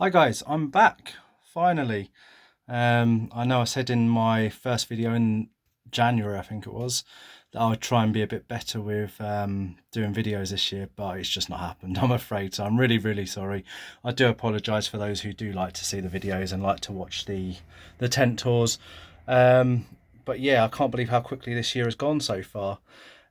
Hi guys, I'm back finally. I know I said in my first video in January, I think it was, that I would try and be a bit better with doing videos this year, but it's just not happened, I'm afraid. So I'm really sorry. I do apologise for those who do like to see the videos and like to watch the tent tours. But yeah, I can't believe how quickly this year has gone so far.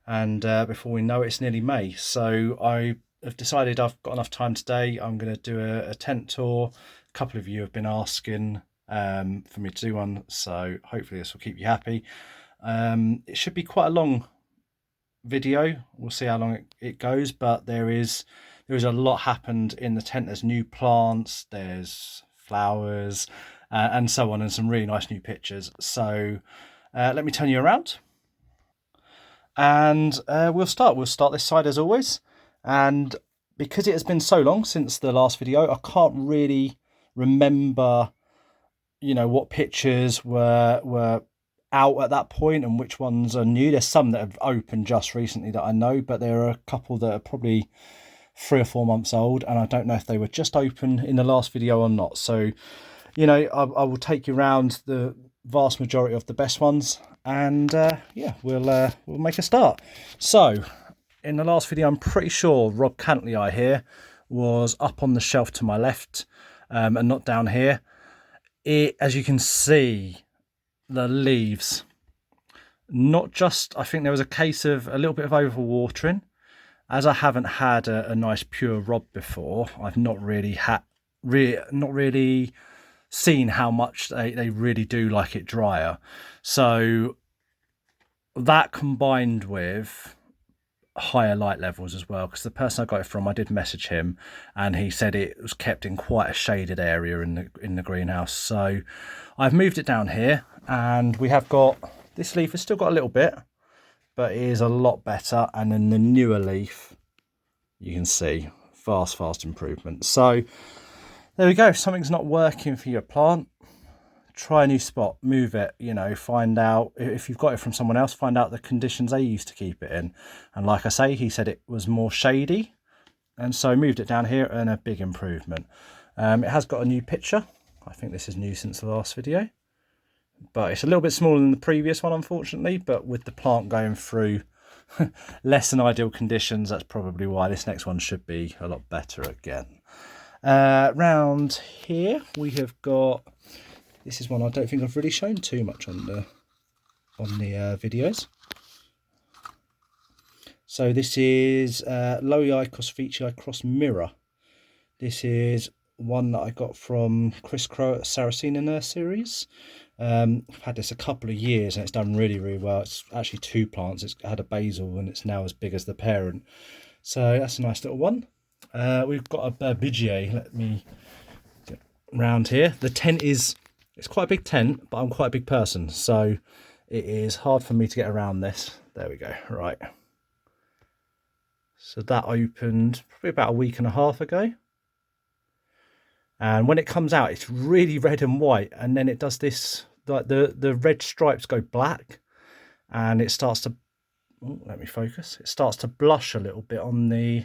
And before we know it, it's nearly May. So I have decided I've got enough time today. I'm going to do a tent tour. A couple of you have been asking for me to do one, so hopefully this will keep you happy. It should be quite a long video. We'll see how long it goes, but there is a lot happened in the tent. There's new plants, there's flowers, and so on, and some really nice new pictures. So let me turn you around. And we'll start this side as always. And because it has been so long since the last video, I can't really remember, what pictures were out at that point and which ones are new. There's some that have opened just recently that I know, but there are a couple that are probably 3 or 4 months old, and I don't know if they were just open in the last video or not. So, I will take you around the vast majority of the best ones, and yeah, we'll make a start. So in the last video, I'm pretty sure Rob Cantley Eye here was up on the shelf to my left, and not down here. As you can see, the leaves, not just, I think there was a case of a little bit of overwatering. As I haven't had a nice pure Rob before, I've not really seen how much they really do like it drier. So that combined with higher light levels as well, because the person I got it from, I did message him and he said it was kept in quite a shaded area in the greenhouse. So I've moved it down here, and we have got this leaf has still got a little bit, but it is a lot better. And then the newer leaf, you can see fast improvement. So there we go. If something's not working for your plant, try a new spot, move it, find out if you've got it from someone else, find out the conditions they used to keep it in. And like I say, he said it was more shady, and so moved it down here, and a big improvement. It has got a new picture. I think this is new since the last video, but it's a little bit smaller than the previous one, unfortunately. But with the plant going through less than ideal conditions, that's probably why this next one should be a lot better again. Round here we have got, this is one I don't think I've really shown too much on the videos. So this is Loll Feature Cross Mirror. This is one that I got from Chris Crow at Saracena Nurseries. I've had this a couple of years and it's done really well. It's actually 2 plants. It's had a basil and it's now as big as the parent. So that's a nice little one. We've got a Berbigier. Let me get round here. The tent it's quite a big tent, but I'm quite a big person, so it is hard for me to get around this. There we go. Right. So that opened probably about a week and a half ago. And when it comes out, it's really red and white, and then it does this, like the red stripes go black, and it starts to, let me focus. It starts to blush a little bit on the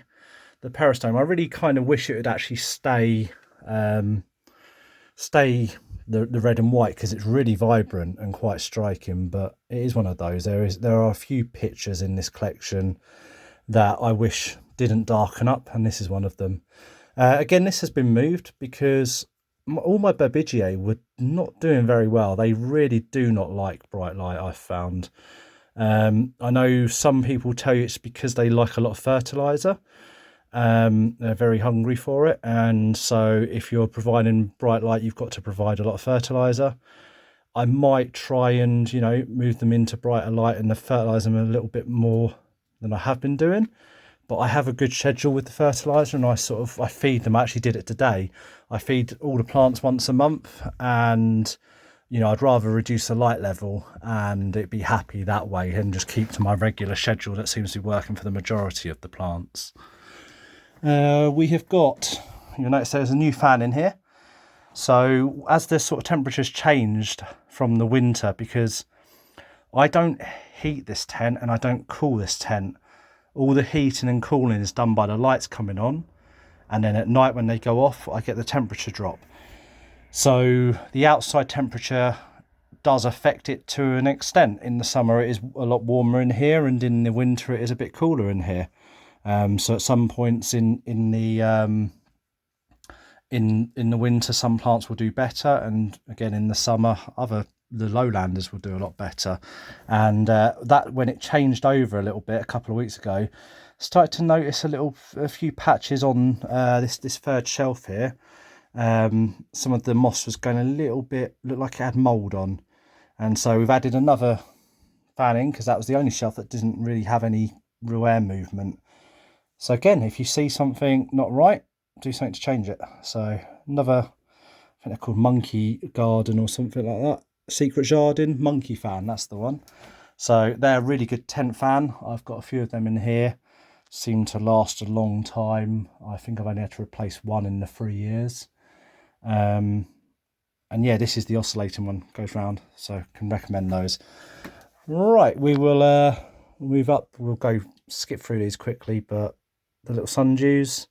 peristome. I really kind of wish it would actually stay the red and white, because it's really vibrant and quite striking. But it is one of those. There are a few pictures in this collection that I wish didn't darken up, and this is one of them. Again, this has been moved because all my Berbigier were not doing very well. They really do not like bright light, I've found. I know some people tell you it's because they like a lot of fertilizer. They're very hungry for it, and so if you're providing bright light, you've got to provide a lot of fertilizer. I might try and move them into brighter light and fertilize them a little bit more than I have been doing. But I have a good schedule with the fertilizer, and I feed them. I actually did it today. I feed all the plants once a month, and I'd rather reduce the light level and it be happy that way and just keep to my regular schedule that seems to be working for the majority of the plants. We have got, you'll notice there's a new fan in here. So as the sort of temperatures changed from the winter, because I don't heat this tent and I don't cool this tent, all the heating and cooling is done by the lights coming on, and then at night when they go off, I get the temperature drop. So the outside temperature does affect it to an extent. In the summer it is a lot warmer in here, and in the winter it is a bit cooler in here. So at some points in the winter, some plants will do better, and again in the summer the lowlanders will do a lot better. And that, when it changed over a little bit a couple of weeks ago, started to notice a few patches on this third shelf here. Some of the moss was going a little bit, looked like it had mold on, and so we've added another fan in, because that was the only shelf that didn't really have any real air movement. So again, if you see something not right, do something to change it. So another, I think they're called Monkey Garden or something like that. Secret Jardin Monkey Fan, that's the one. So they're a really good tent fan. I've got a few of them in here. Seem to last a long time. I think I've only had to replace one in the 3 years. And yeah, this is the oscillating one, goes round, so can recommend those. Right, we will move up. We'll go skip through these quickly, but the little sundews,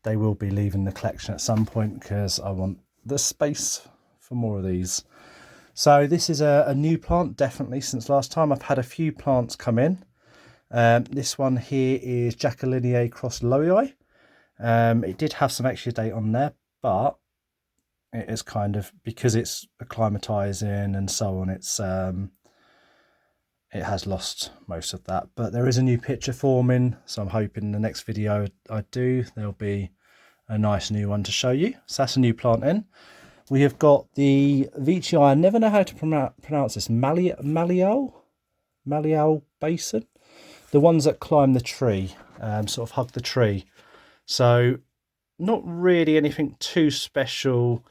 they will be leaving the collection at some point, because I want the space for more of these. So this is a new plant, definitely since last time. I've had a few plants come in. This one here is Jacquelinia cross Loii. It did have some extra date on there, but it is kind of, because it's acclimatizing and so on, it has lost most of that. But there is a new picture forming, so I'm hoping the next video I do, there'll be a nice new one to show you. So that's a new plant in. We have got the Veitchii, I never know how to pronounce this, Malleole basin. The ones that climb the tree, sort of hug the tree. So not really anything too special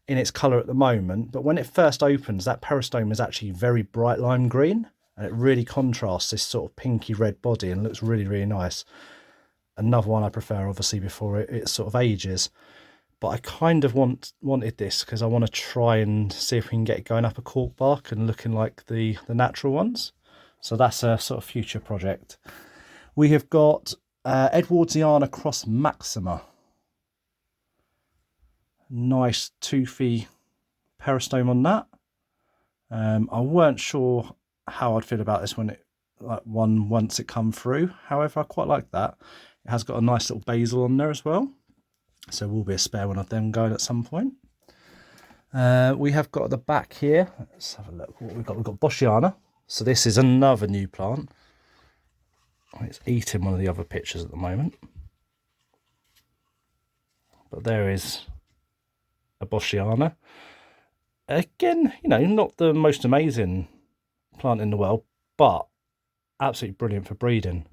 in its colour at the moment, but when it first opens, that peristome is actually very bright lime green, and it really contrasts this sort of pinky red body and looks really, really nice. Another one I prefer, obviously, before it sort of ages. But I kind of wanted this because I want to try and see if we can get it going up a cork bark and looking like the natural ones. So that's a sort of future project. We have got Edwardsiana cross Maxima. Nice toothy peristome on that. I weren't sure how I'd feel about this once it come through. However, I quite like that. It has got a nice little basil on there as well. So will be a spare one of them going at some point. We have got at the back here, let's have a look what we've got. We've got Boschiana. So this is another new plant. It's eating one of the other pictures at the moment. But there is a Boschiana. Again, you know, not the most amazing plant in the world, but absolutely brilliant for breeding.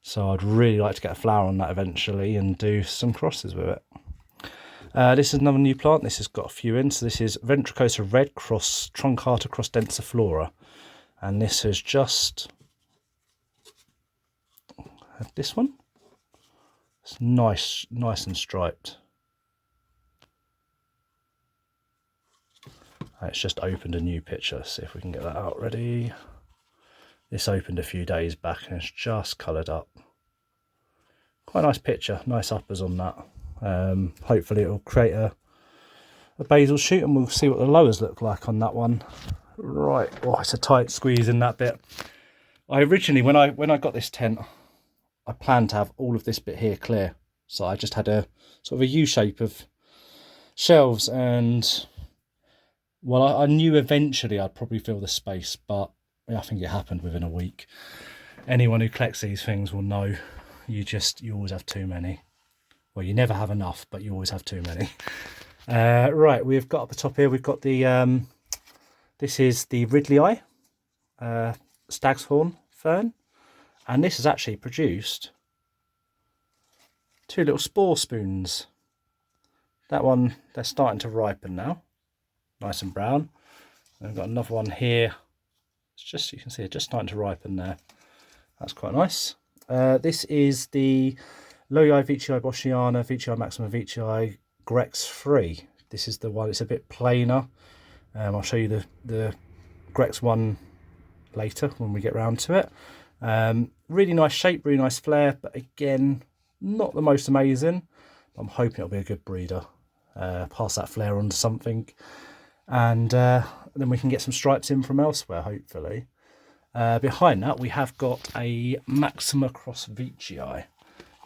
So I'd really like to get a flower on that eventually and do some crosses with it. This is another new plant. This has got a few in. So this is Ventricosa Red cross Truncata cross Densiflora. And this has just had this one. It's nice and striped. It's just opened a new picture. Let's see if we can get that out ready. This opened a few days back and it's just coloured up. Quite a nice picture, nice uppers on that. Hopefully it will create a basil shoot, and we'll see what the lowers look like on that one. Right, oh, it's a tight squeeze in that bit. I originally, when I got this tent, I planned to have all of this bit here clear. So I just had a sort of a U shape of shelves, and well, I knew eventually I'd probably fill the space, but I think it happened within a week. Anyone who collects these things will know you always have too many. Well, you never have enough, but you always have too many. Right, we've got up the top here, we've got the, this is the Ridley Stag's Horn fern. And this has actually produced 2 little spore spoons. That one, they're starting to ripen now. Nice and brown. And we've got another one here. It's just, you can see it just starting to ripen there. That's quite nice. This is the Loii Veitchii Boschiana, Veitchii Maxima, Veitchii Grex 3. This is the one, it's a bit plainer. I'll show you the Grex one later when we get round to it. Really nice shape, really nice flare, but again, not the most amazing. I'm hoping it'll be a good breeder. Pass that flare on to something, and then we can get some stripes in from elsewhere, hopefully. Behind that, we have got a Maxima Cross Veitchii.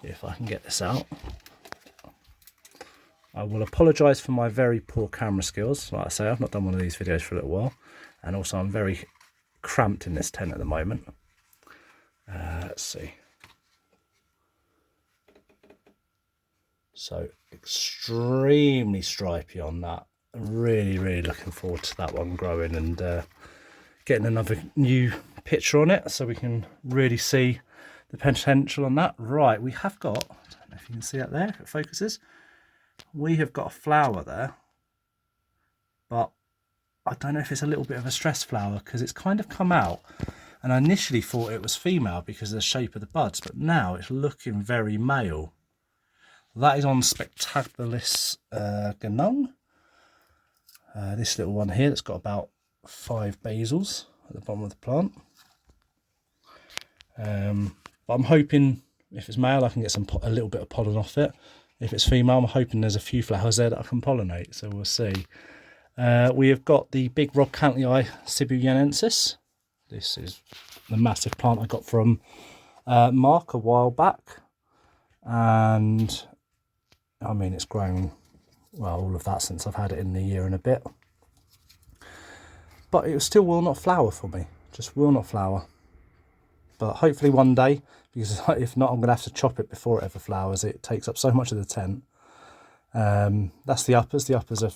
If I can get this out. I will apologise for my very poor camera skills. Like I say, I've not done one of these videos for a little while, and also I'm very cramped in this tent at the moment. Let's see. So extremely stripy on that. Really, really looking forward to that one growing and getting another new picture on it so we can really see the potential on that. Right, we have got, I don't know if you can see that there, if it focuses, we have got a flower there, but I don't know if it's a little bit of a stress flower because it's kind of come out, and I initially thought it was female because of the shape of the buds, but now it's looking very male. That is on Spectaculis Ganung. This little one here that's got about 5 basils at the bottom of the plant. But I'm hoping if it's male I can get a little bit of pollen off it. If it's female, I'm hoping there's a few flowers there that I can pollinate, so we'll see. We have got the big Rob Cantley Sibuyanensis. This is the massive plant I got from Mark a while back, and I mean it's grown, well, all of that since I've had it in the year and a bit. But it still will not flower for me, just will not flower. But hopefully one day, because if not I'm going to have to chop it before it ever flowers. It takes up so much of the tent. That's the uppers. The uppers are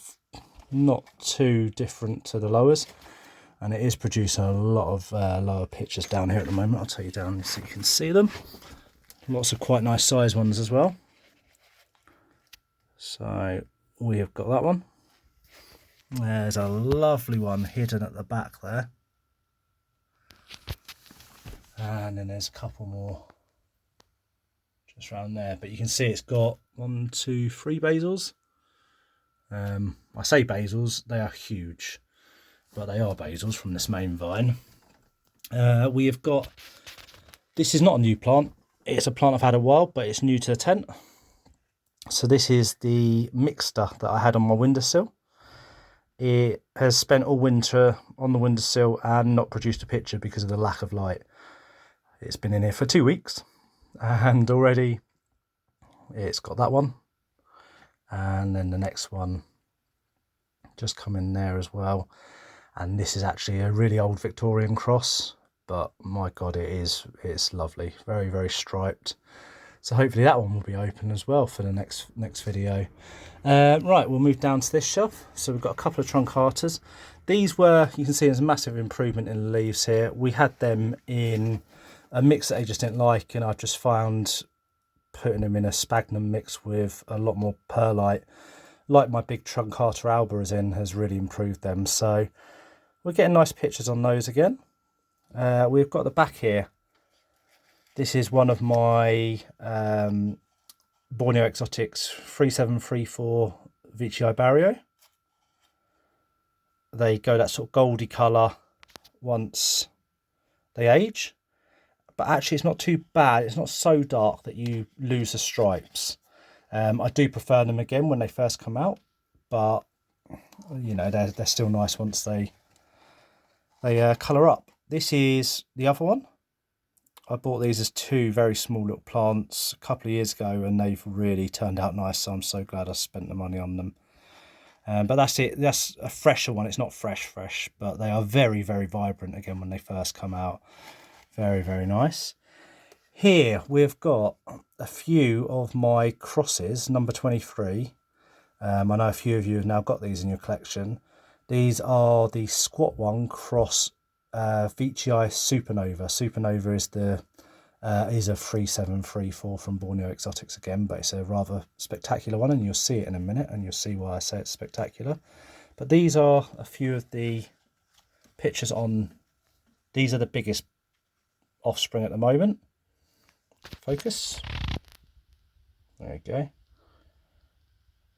not too different to the lowers, and it is producing a lot of lower pitches down here at the moment. I'll take you down so you can see them. Lots of quite nice size ones as well. So we have got that one. There's a lovely one hidden at the back there. And then there's a couple more just around there. But you can see it's got 1, 2, 3 basils. I say basils, they are huge, but they are basils from this main vine. We have got, this is not a new plant. It's a plant I've had a while, but it's new to the tent. So this is the mixter that I had on my windowsill. It has spent all winter on the windowsill and not produced a picture because of the lack of light. It's been in here for 2 weeks and already it's got that one, and then the next one just come in there as well. And this is actually a really old Victorian cross, but my god, it's lovely, very, very striped. So hopefully that one will be open as well for the next video. Right, we'll move down to this shelf. So we've got a couple of truncators. These were, you can see there's a massive improvement in the leaves here. We had them in a mix that I just didn't like, and I just found putting them in a sphagnum mix with a lot more perlite, like my big truncata alba is in, has really improved them. So we're getting nice pictures on those again. We've got the back here. This is one of my Borneo Exotics 3734 Veitchii Barrio. They go that sort of goldy colour once they age, but actually it's not too bad. It's not so dark that you lose the stripes. I do prefer them again when they first come out, but you know, they're still nice once they colour up. This is the other one. I bought these as 2 very small little plants a couple of years ago, and they've really turned out nice, so I'm so glad I spent the money on them. But that's it. That's a fresher one. It's not fresh, but they are very, very vibrant again when they first come out. Very, very nice. Here we've got a few of my crosses, number 23. I know a few of you have now got these in your collection. These are the Squat One Cross Veitchii Supernova. Supernova is a 3734 from Borneo Exotics again, but it's a rather spectacular one, and you'll see it in a minute, and you'll see why I say it's spectacular. But these are a few of the pictures on. These are the biggest offspring at the moment. Focus. There we go.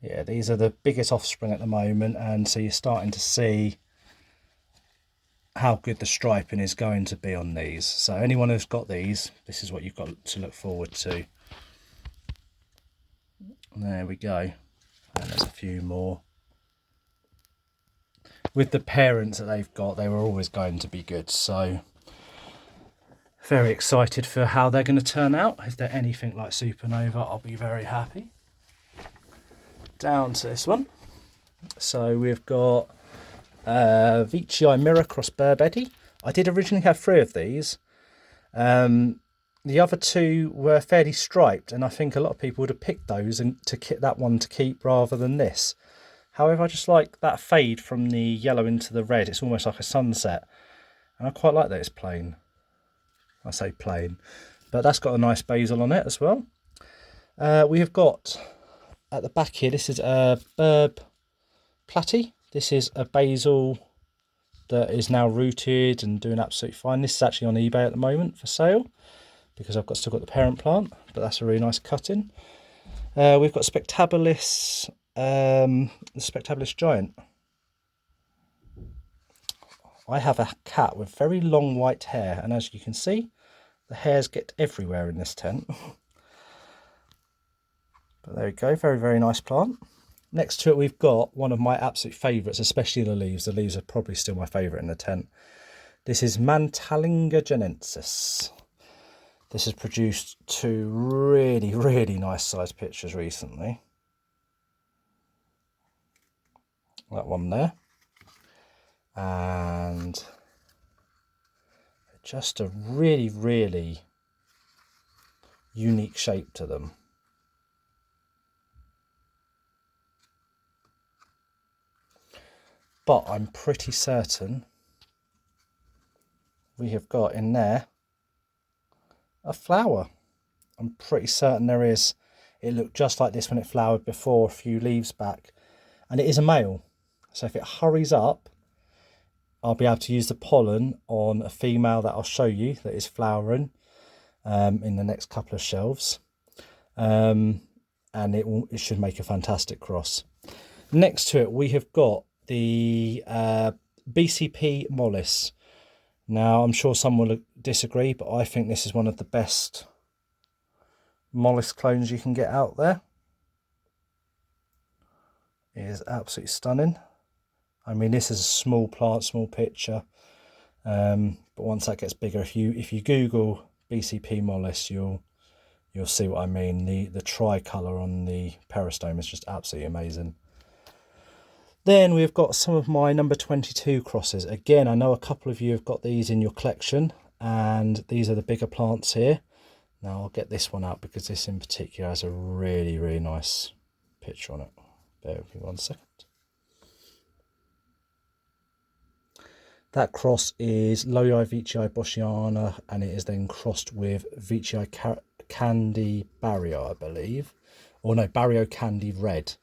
Yeah, these are the biggest offspring at the moment, and so you're starting to see how good the striping is going to be on these. So anyone who's got these, this is what you've got to look forward to. There we go. And there's a few more. With the parents that they've got, they were always going to be good. So very excited for how they're going to turn out. If they're anything like Supernova, I'll be very happy. Down to this one. So we've got Veitchii Mirror Cross Burbedi. I did originally have 3 of these. The other 2 were fairly striped, and I think a lot of people would have picked those and that one to keep rather than this. However, I just like that fade from the yellow into the red. It's almost like a sunset, and I quite like that it's plain. I say plain, but that's got a nice basil on it as well. We have got at the back here, this is a Burb Platy. This is a basil that is now rooted and doing absolutely fine. This is actually on eBay at the moment for sale because I've still got the parent plant, but that's a really nice cutting. We've got Spectabilis, the Spectabilis Giant. I have a cat with very long white hair, and as you can see, the hairs get everywhere in this tent. But there we go, very, very nice plant. Next to it, we've got one of my absolute favourites, especially the leaves. The leaves are probably still my favourite in the tent. This is Mantalinga Genensis. This has produced 2 really, really nice sized pictures recently. That one there. And just a really, really unique shape to them. But I'm pretty certain we have got in there a flower. I'm pretty certain there is. It looked just like this when it flowered before, a few leaves back. And it is a male. So if it hurries up, I'll be able to use the pollen on a female that I'll show you that is flowering in the next couple of shelves. And it should make a fantastic cross. Next to it, we have got the BCP Mollis. Now, I'm sure some will disagree, but I think this is one of the best mollusk clones you can get out there. It is absolutely stunning. I mean, this is a small plant, small picture, but once that gets bigger, if you Google BCP mollis, you'll see what I mean. The tricolour on the peristome is just absolutely amazing. Then we've got some of my number 22 crosses. Again, I know a couple of you have got these in your collection, and these are the bigger plants here. Now I'll get this one out because this in particular has a really, really nice picture on it. Bear with me 1 second. That cross is Lollii Veitchii Boschiana, and it is then crossed with Veitchii Candy Barrio, I believe. Or no, Barrio Candy Red.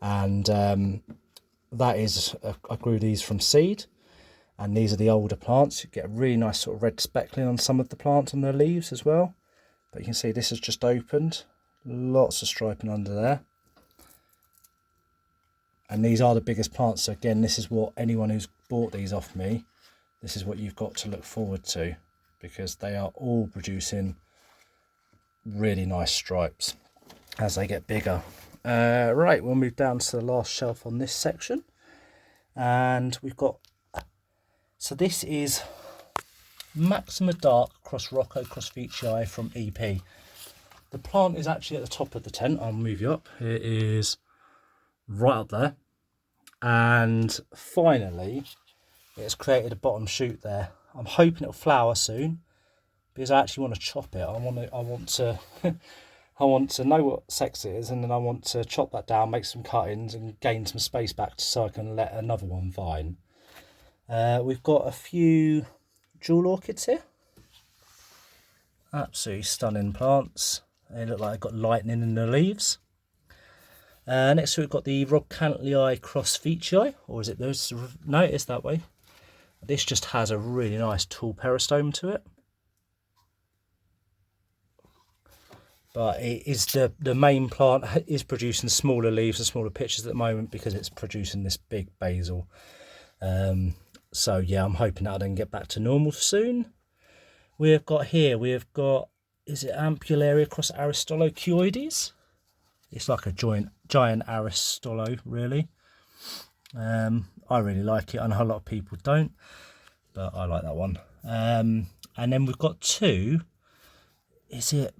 And that is, I grew these from seed, and these are the older plants. You get a really nice sort of red speckling on some of the plants on their leaves as well. But you can see this has just opened. Lots of striping under there. And these are the biggest plants. So again, this is what anyone who's bought these off me, this is what you've got to look forward to, because they are all producing really nice stripes as they get bigger. Right, we'll move down to the last shelf on this section. And we've got, so this is Maxima Dark cross Rocco cross Veitchii from EP. The plant is actually at the top of the tent. I'll move you up. It is right up there. And finally, it's created a bottom shoot there. I'm hoping it'll flower soon, because I actually want to chop it. I want to I want to know what sex it is, and then I want to chop that down, make some cuttings, and gain some space back so I can let another one vine. We've got a few jewel orchids here. Absolutely stunning plants. They look like they've got lightning in the leaves. Next we've got the Rhodcantlii cross Veitchii, or is it those? No, it is that way. This just has a really nice tall peristome to it. But it is the main plant is producing smaller leaves and smaller pitches at the moment because it's producing this big basil. So yeah, I'm hoping that'll then get back to normal soon. We have got, is it Ampullaria cross Aristolochioides? It's like a giant Aristolo, really. I really like it. I know a lot of people don't, but I like that one. And then we've got two. Is it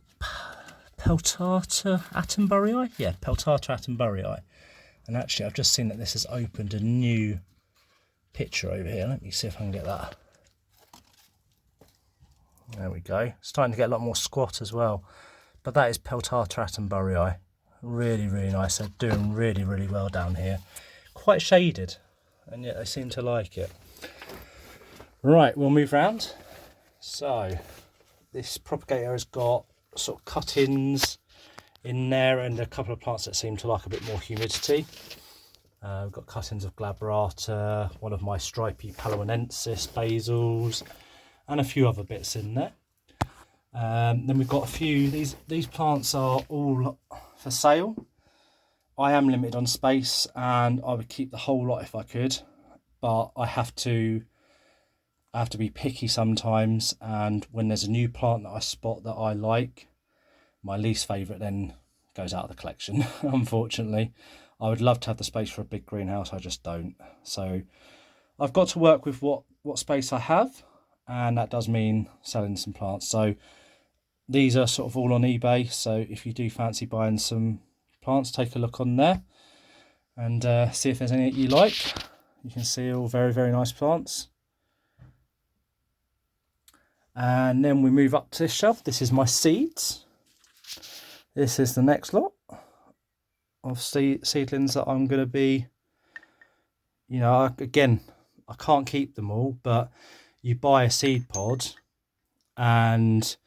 Peltata Attenborough? Yeah, Peltata Attenborough. And actually, I've just seen that this has opened a new picture over here. Let me see if I can get that. There we go. Starting to get a lot more squat as well. But that is Peltata Attenborough. Really, really nice. They're doing really, really well down here. Quite shaded, and yet they seem to like it. Right, we'll move round. So this propagator has got sort of cut-ins in there and a couple of plants that seem to like a bit more humidity. We've got cut-ins of glabrata, one of my stripy paloenensis basils, and a few other bits in there. Then we've got a few, these plants are all for sale. I am limited on space and I would keep the whole lot if I could, but I have to be picky sometimes, and when there's a new plant that I spot that I like, my least favourite then goes out of the collection, unfortunately. I would love to have the space for a big greenhouse, I just don't. So I've got to work with what space I have, and that does mean selling some plants. So these are sort of all on eBay, so if you do fancy buying some plants, take a look on there and see if there's any that you like. You can see all very, very nice plants. And then we move up to this shelf. This is my seeds. This is the next lot of seedlings that I'm going to be, you know, again, I can't keep them all, but you buy a seed pod, and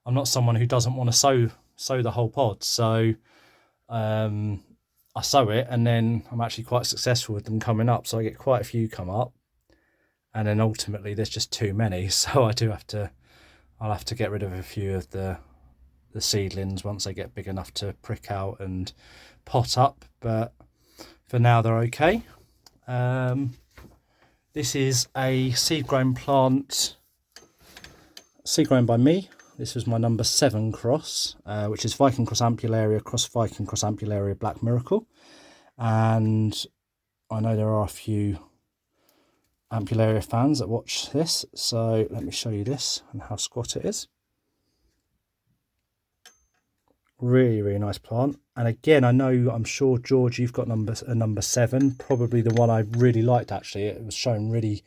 I'm not someone who doesn't want to sow the whole pod. So I sow it, and then I'm actually quite successful with them coming up. So I get quite a few come up, and then ultimately there's just too many. So I'll have to get rid of a few of the seedlings once they get big enough to prick out and pot up. But for now they're okay. This is a seed grown plant, seed grown by me. This was my number 7 cross, which is Viking Cross Ampullaria cross Viking Cross Ampullaria Black Miracle. And I know there are a few Ampullaria fans that watch this, so let me show you this and how squat it is. Really, really nice plant. And again, I'm sure, George, you've got a number 7, probably the one I really liked actually. It was showing really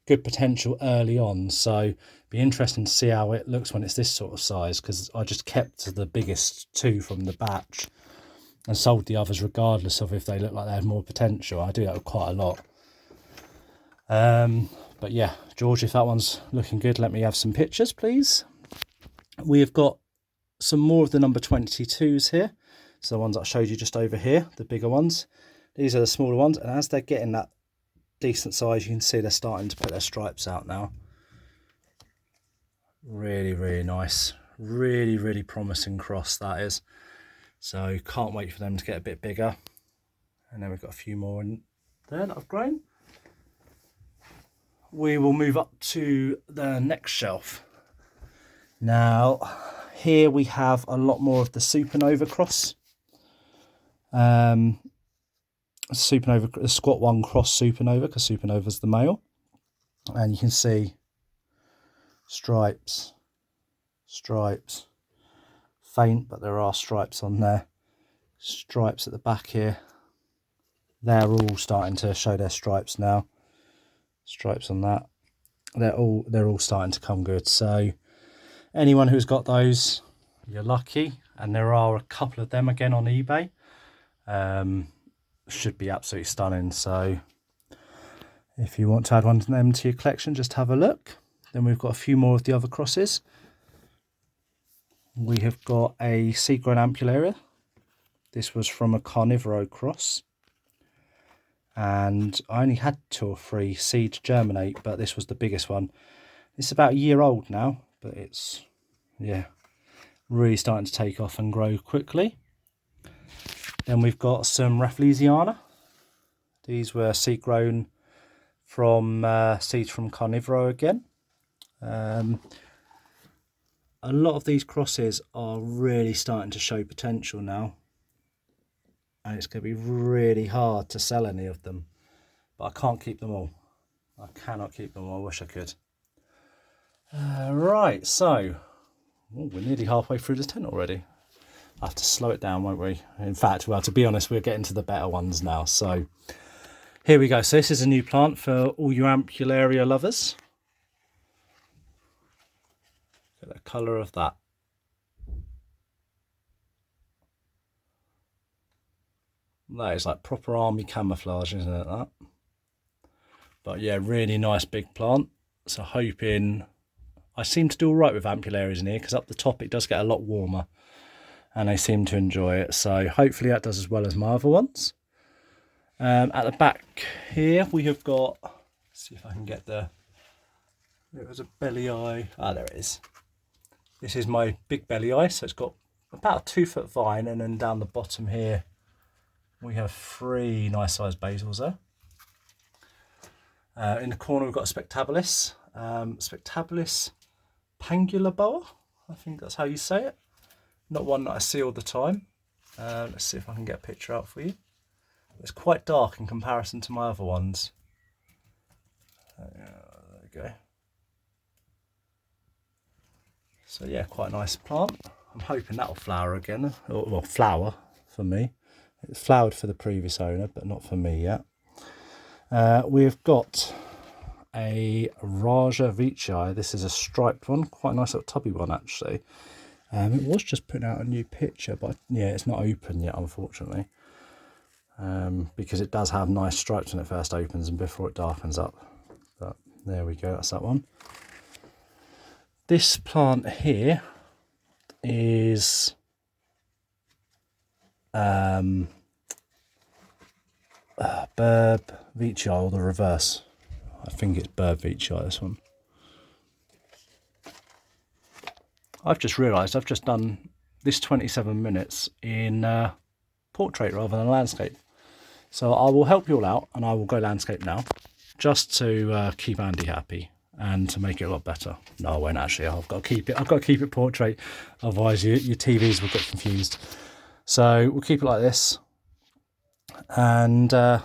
good potential early on, so be interesting to see how it looks when it's this sort of size, because I just kept the biggest 2 from the batch and sold the others regardless of if they look like they had more potential. I do that with quite a lot. But yeah, George, if that one's looking good, let me have some pictures, please. We have got some more of the number 22s here. So the ones that I showed you just over here, the bigger ones. These are the smaller ones, and as they're getting that decent size, you can see they're starting to put their stripes out now. Really, really nice. Really, really promising cross, that is. So can't wait for them to get a bit bigger. And then we've got a few more in there that I've grown. We will move up to the next shelf. Now, here we have a lot more of the Supernova cross. Supernova, the Squat 1 cross Supernova, because Supernova's the male. And you can see stripes, faint, but there are stripes on there. Stripes at the back here. They're all starting to show their stripes now. Stripes on that. They're all starting to come good. So anyone who's got those, you're lucky. And there are a couple of them again on eBay. Should be absolutely stunning. So if you want to add one of them to your collection, just have a look. Then we've got a few more of the other crosses. We have got a seed grown Ampullaria. This was from a Carnivoro cross. And I only had 2 or 3 seeds germinate, but this was the biggest one. It's about a year old now, but it's, yeah, really starting to take off and grow quickly. Then we've got some Rafflesiana. These were seed grown from seeds from Carnivoro again. A lot of these crosses are really starting to show potential now. and it's going to be really hard to sell any of them, but I can't keep them all. I cannot keep them all. I wish I could. Right, so we're nearly halfway through this tent already. I have to slow it down, won't we? In fact, well, to be honest, we're getting to the better ones now. So here we go. So this is a new plant for all you Ampullaria lovers. Look at the colour of that. That is like proper army camouflage, isn't it, that? But yeah, really nice big plant. So hoping I seem to do all right with Ampullarias in here, because up the top it does get a lot warmer and they seem to enjoy it. So hopefully that does as well as my other ones. At the back here we have got, let's see if I can get there. It was a belly eye. Ah, there it is. This is my big belly eye. So it's got about a 2 foot vine, and then down the bottom here we have 3 nice sized basils there. In the corner we've got a Spectabilis. Spectabilis Pangula Boa, I think that's how you say it. Not one that I see all the time. Let's see if I can get a picture out for you. It's quite dark in comparison to my other ones. There we go. So yeah, quite a nice plant. I'm hoping that'll flower again. Well, flower for me. It's flowered for the previous owner, but not for me yet. We've got a Raja Vichai. This is a striped one, quite a nice little tubby one actually. It was just putting out a new picture, but yeah, it's not open yet, unfortunately, because it does have nice stripes when it first opens and before it darkens up. But there we go, that's that one. This plant here is Burb Vichai, or the reverse. I think it's Burb Vichai, this one. I've just realised I've just done this 27 minutes in portrait rather than landscape. So I will help you all out and I will go landscape now, just to keep Andy happy and to make it a lot better. No, I won't actually. I've got to keep it portrait, otherwise your TVs will get confused. So we'll keep it like this. And oh,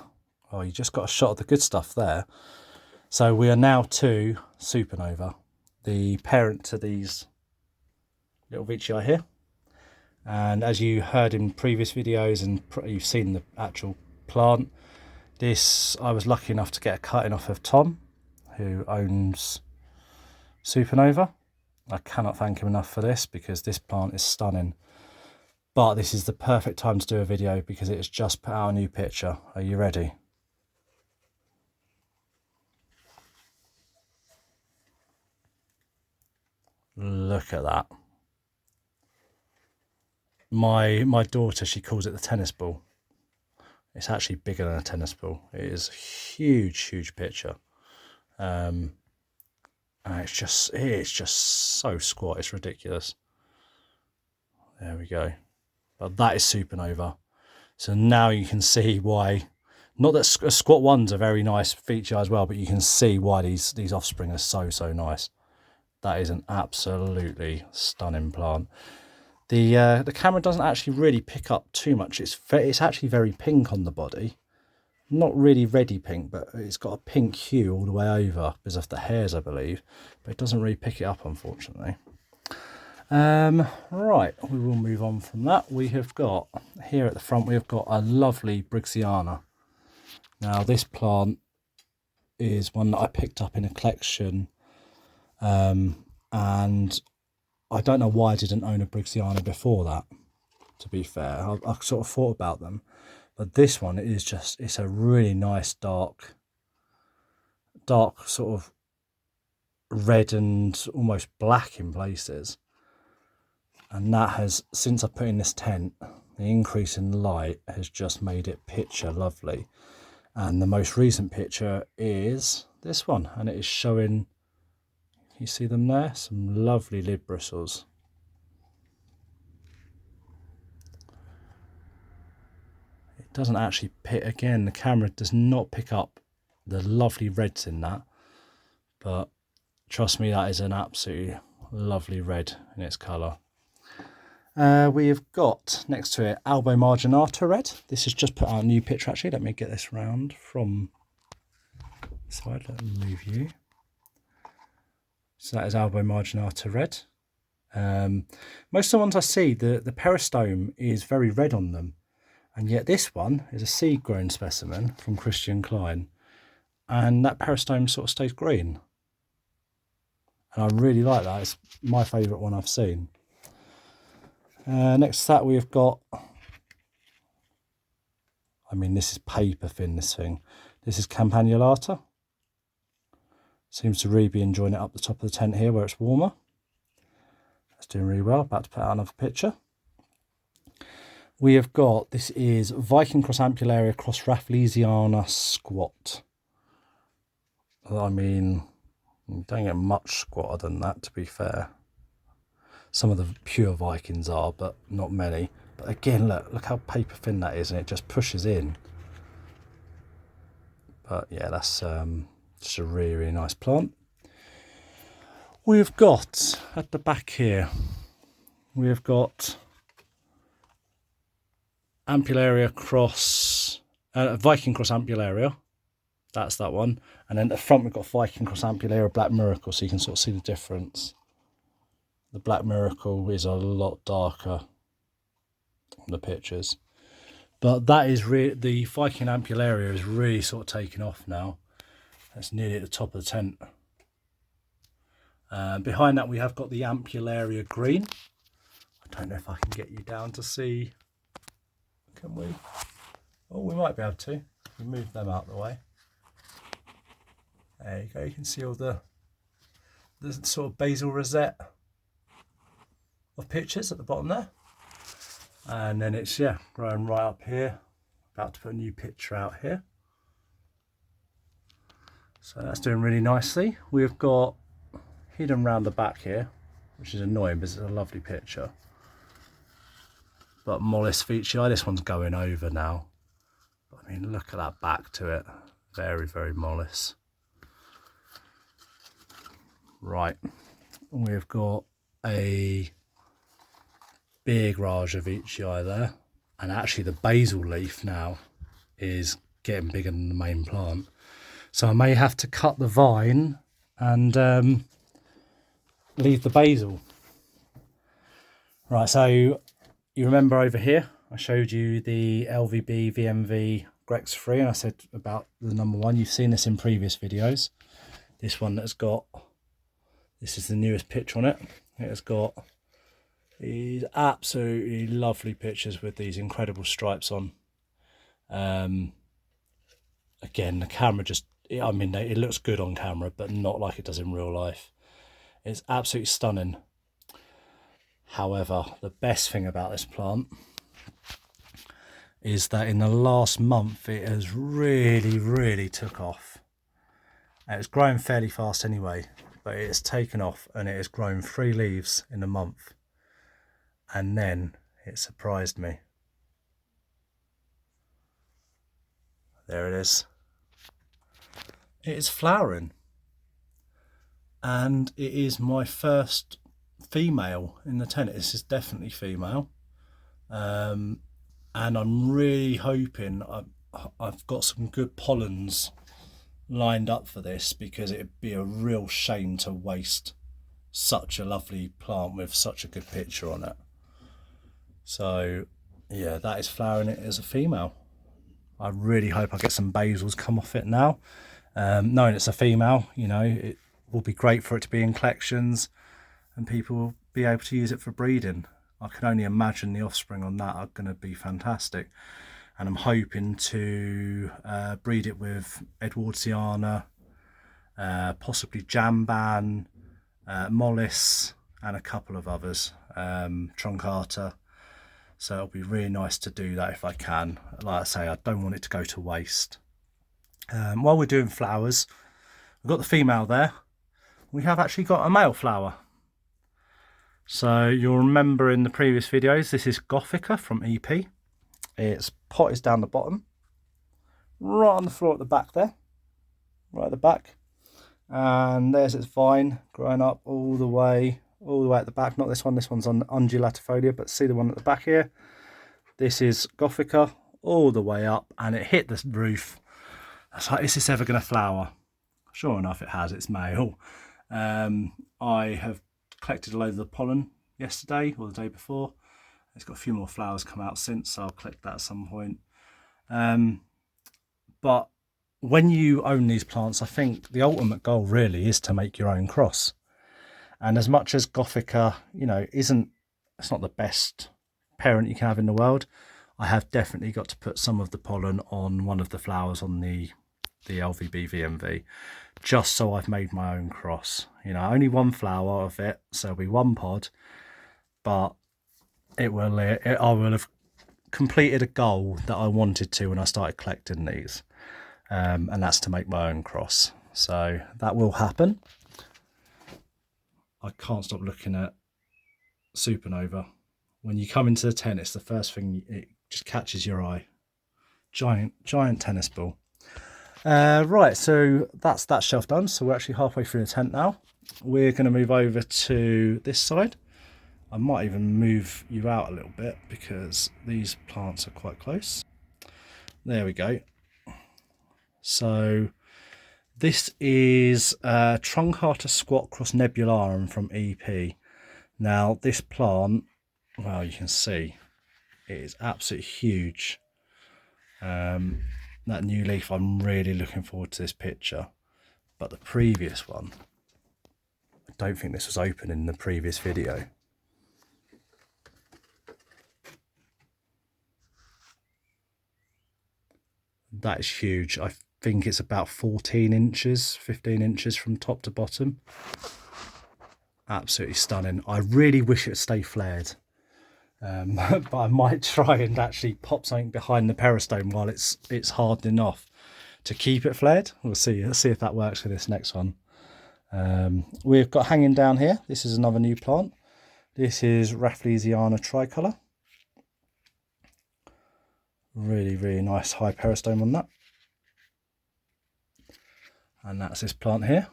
you just got a shot of the good stuff there. So we are now to Supernova, the parent to these little Vichai here. And as you heard in previous videos, and you've seen the actual plant, this I was lucky enough to get a cutting off of Tom, who owns Supernova. I cannot thank him enough for this, because this plant is stunning. But this is the perfect time to do a video because it has just put out a new picture. Are you ready? Look at that. My daughter, she calls it the tennis ball. It's actually bigger than a tennis ball. It is a huge picture. And it's just so squat, it's ridiculous. There we go. But that is Supernova. So now you can see why, not that squat ones are very nice feature as well, but you can see why these offspring are so nice. That is an absolutely stunning plant. The camera doesn't actually really pick up too much. It's actually very pink on the body. Not really reddy pink, but it's got a pink hue all the way over because of the hairs, I believe. But it doesn't really pick it up, unfortunately. Right, we will move on from that. We have got, here at the front, we have got a lovely Brigsiana. Now, this plant is one that I picked up in a collection, and I don't know why I didn't own a Brigsiana before that, to be fair. I sort of thought about them. But this one is just, it's a really nice dark sort of red and almost black in places. And that has, since I put in this tent, the increase in light has just made it picture lovely. And the most recent picture is this one, and it is showing, you see them there? Some lovely lid bristles. It doesn't actually pick, again, the camera does not pick up the lovely reds in that, but trust me, that is an absolutely lovely red in its colour. We have got next to it Albo Marginata Red. This has just put out a new picture actually. Let me get this round from this side. Let me move you. So that is Albo Marginata Red. Most of the ones I see, the peristome is very red on them. And yet this one is a seed grown specimen from Christian Klein. And that peristome sort of stays green. And I really like that. It's my favourite one I've seen. Next to that we've got, I mean this is paper thin, this thing. This is Campanulata. Seems to really be enjoying it up the top of the tent here where it's warmer. That's doing really well. About to put out another picture. We have got, this is Viking Cross Ampullaria Cross Rafflesiana Squat. I mean, you don't get much squatter than that, to be fair. Some of the pure Vikings are, but not many. But again, look how paper thin that is, and it just pushes in. But yeah, that's just a really, really nice plant. We've got, at the back here, we have got Ampullaria Cross, Viking Cross Ampullaria. That's that one. And then at the front we've got Viking Cross Ampullaria Black Miracle, so you can sort of see the difference. The Black Miracle is a lot darker on the pictures. But that is really, the Viking Ampullaria is really sort of taking off now. That's nearly at the top of the tent. Behind that we have got the Ampullaria Green. I don't know if I can get you down to see. Can we? Oh, we might be able to. We move them out of the way. There you go. You can see all the sort of basil rosette of pictures at the bottom there. And then it's, yeah, growing right up here. About to put a new picture out here. So that's doing really nicely. We've got hidden round the back here, which is annoying because it's a lovely picture. But Mollis Veitchii, this one's going over now. But I mean, look at that back to it. Very, very Mollis. Right, we've got a big Raja Veitchii there. And actually the basil leaf now is getting bigger than the main plant. So I may have to cut the vine and leave the basil. Right, so you remember over here, I showed you the LVB VMV Grex 3 and I said about the number 1. You've seen this in previous videos. This one that's got, this is the newest picture on it. It has got these absolutely lovely pictures with these incredible stripes on. Again, the camera just, I mean, it looks good on camera, but not like it does in real life. It's absolutely stunning. However, the best thing about this plant is that in the last month it has really, really took off. And it's growing fairly fast anyway, but it's taken off and it has grown 3 leaves in a month. And then it surprised me. There it is. It is flowering. And it is my first female in the tent. This is definitely female. And I'm really hoping I've got some good pollens lined up for this, because it'd be a real shame to waste such a lovely plant with such a good picture on it. So yeah, that is flowering it as a female. I really hope I get some basils come off it now. Knowing it's a female, you know, it will be great for it to be in collections and people will be able to use it for breeding. I can only imagine the offspring on that are going to be fantastic. And I'm hoping to breed it with Edwardsiana, possibly Jamban, Mollis, and a couple of others, Truncata. So it'll be really nice to do that if I can. Like I say, I don't want it to go to waste. While we're doing flowers, we've got the female there. We have actually got a male flower. So you'll remember in the previous videos, this is Gothica from EP. Its pot is down the bottom, right on the floor at the back there, right at the back. And there's its vine growing up all the way all the way at the back. Not this one. This one's on undulatifolia, but see the one at the back here. This is Gothica, all the way up, and it hit the roof. I was like, is this ever going to flower? Sure enough, it has. It's male. I have collected a load of the pollen yesterday or the day before. It's got a few more flowers come out since, so I'll collect that at some point. But when you own these plants, I think the ultimate goal really is to make your own cross. And as much as Gothica, you know, it's not the best parent you can have in the world, I have definitely got to put some of the pollen on one of the flowers on the LVB VMV, just so I've made my own cross. You know, only one flower of it, so it'll be one pod, but I will have completed a goal that I wanted to when I started collecting these, and that's to make my own cross. So that will happen. I can't stop looking at Supernova. When you come into the tent, it's the first thing, it just catches your eye. Giant tennis ball. Right, so that's that shelf done. So we're actually halfway through the tent now. We're going to move over to this side. I might even move you out a little bit because these plants are quite close. There we go. So this is Truncatus squat cross nebularum from EP. Now this plant, well, you can see it is absolutely huge. That new leaf, I'm really looking forward to this picture. But the previous one, I don't think this was open in the previous video. That is huge. I think it's about 14 inches, 15 inches from top to bottom. Absolutely stunning. I really wish it would stay flared. But I might try and actually pop something behind the peristome while it's hardening off to keep it flared. We'll see. Let's see if that works for this next one. We've got hanging down here. This is another new plant. This is Rafflesiana tricolour. Really, really nice high peristome on that. And that's this plant here.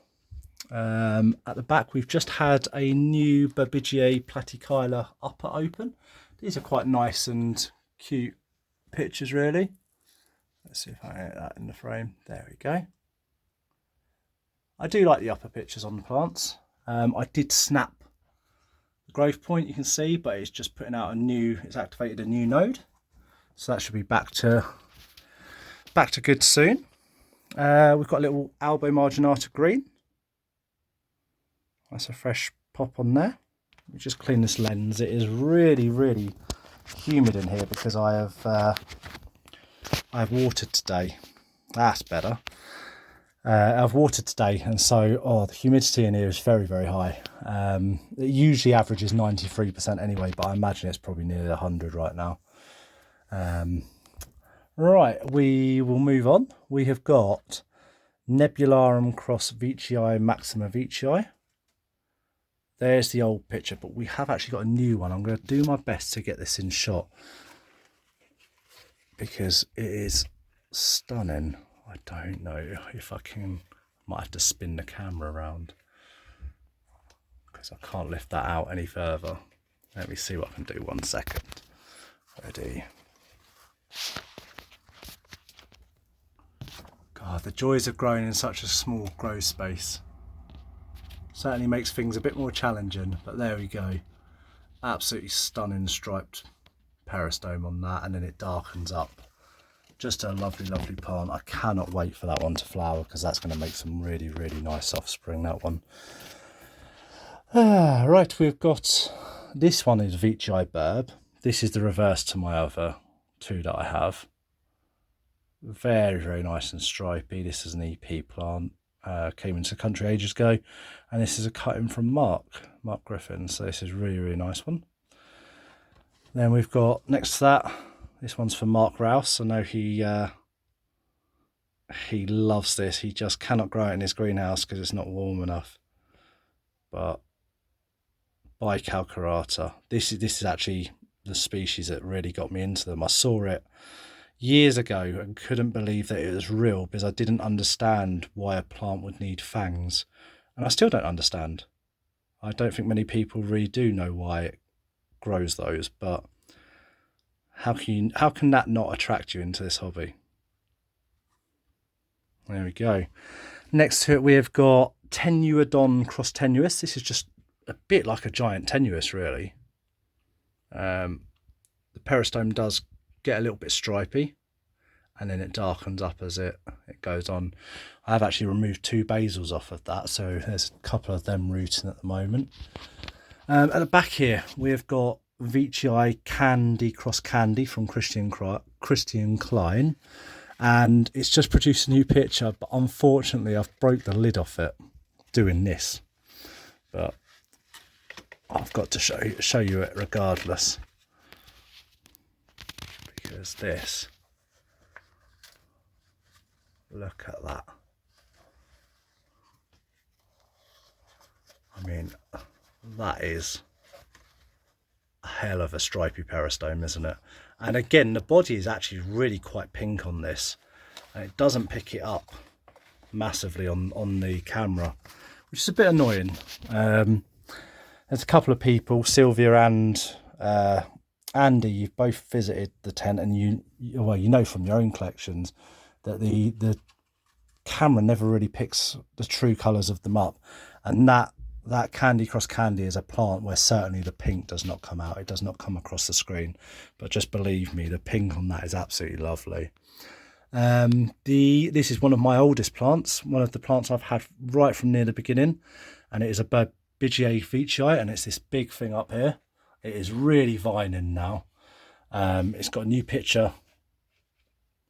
At the back, we've just had a new Berbigiae platychila upper open. These are quite nice and cute pictures, really. Let's see if I can get that in the frame. There we go. I do like the upper pictures on the plants. I did snap the growth point, you can see, but it's just putting out it's activated a new node. So that should be back to good soon. We've got a little Albo marginata green. That's a fresh pop on there. Let me just clean this lens. It is really, really humid in here because I have watered today. That's better. I've watered today, and so the humidity in here is very, very high. It usually averages 93% anyway, but I imagine it's probably nearly 100 right now. Right, we will move on. We have got Nebularum cross Veitchii maxima Veitchii. There's the old picture, but we have actually got a new one. I'm going to do my best to get this in shot because it is stunning. I don't know if I can, might have to spin the camera around because I can't lift that out any further. Let me see what I can do. 1 second. Ready. God, the joys of growing in such a small grow space. Certainly makes things a bit more challenging, but there we go. Absolutely stunning striped peristome on that, and then it darkens up. Just a lovely, lovely plant. I cannot wait for that one to flower because that's going to make some really, really nice offspring, that one. Right, we've got, this one is Veitchii burb. This is the reverse to my other two that I have. Very, very nice and stripy. This is an EP plant. Came into the country ages ago, and this is a cutting from Mark Griffin, so this is really, really nice one. Then we've got next to that, this one's for Mark Rouse. I know he loves this. He just cannot grow it in his greenhouse because it's not warm enough. But Bicalcarata, this is actually the species that really got me into them. I saw it years ago and couldn't believe that it was real because I didn't understand why a plant would need fangs, and I still don't understand. I don't think many people really do know why it grows those, but how can that not attract you into this hobby? There we go. Next to it, we have got Tenuodon cross tenuis. This is just a bit like a giant tenuis, really. The peristome does get a little bit stripy, and then it darkens up as it goes on. I have actually removed 2 basils off of that, so there's a couple of them rooting at the moment. At the back here, we've got Veitchii Candy Cross Candy from Christian Klein, and it's just produced a new picture, but unfortunately I've broke the lid off it doing this, but I've got to show you it regardless, because this, look at that. I mean, that is a hell of a stripy peristome, isn't it? And again, the body is actually really quite pink on this, and it doesn't pick it up massively on the camera, which is a bit annoying. There's a couple of people, Sylvia and Andy, you've both visited the tent, and you know from your own collections that the camera never really picks the true colours of them up, and that Candy Cross Candy is a plant where certainly the pink does not come out. It does not come across the screen, but just believe me, the pink on that is absolutely lovely. This is one of my oldest plants, one of the plants I've had right from near the beginning, and it is a Babigiae Veitchii, and it's this big thing up here. It is really vining now. It's got a new picture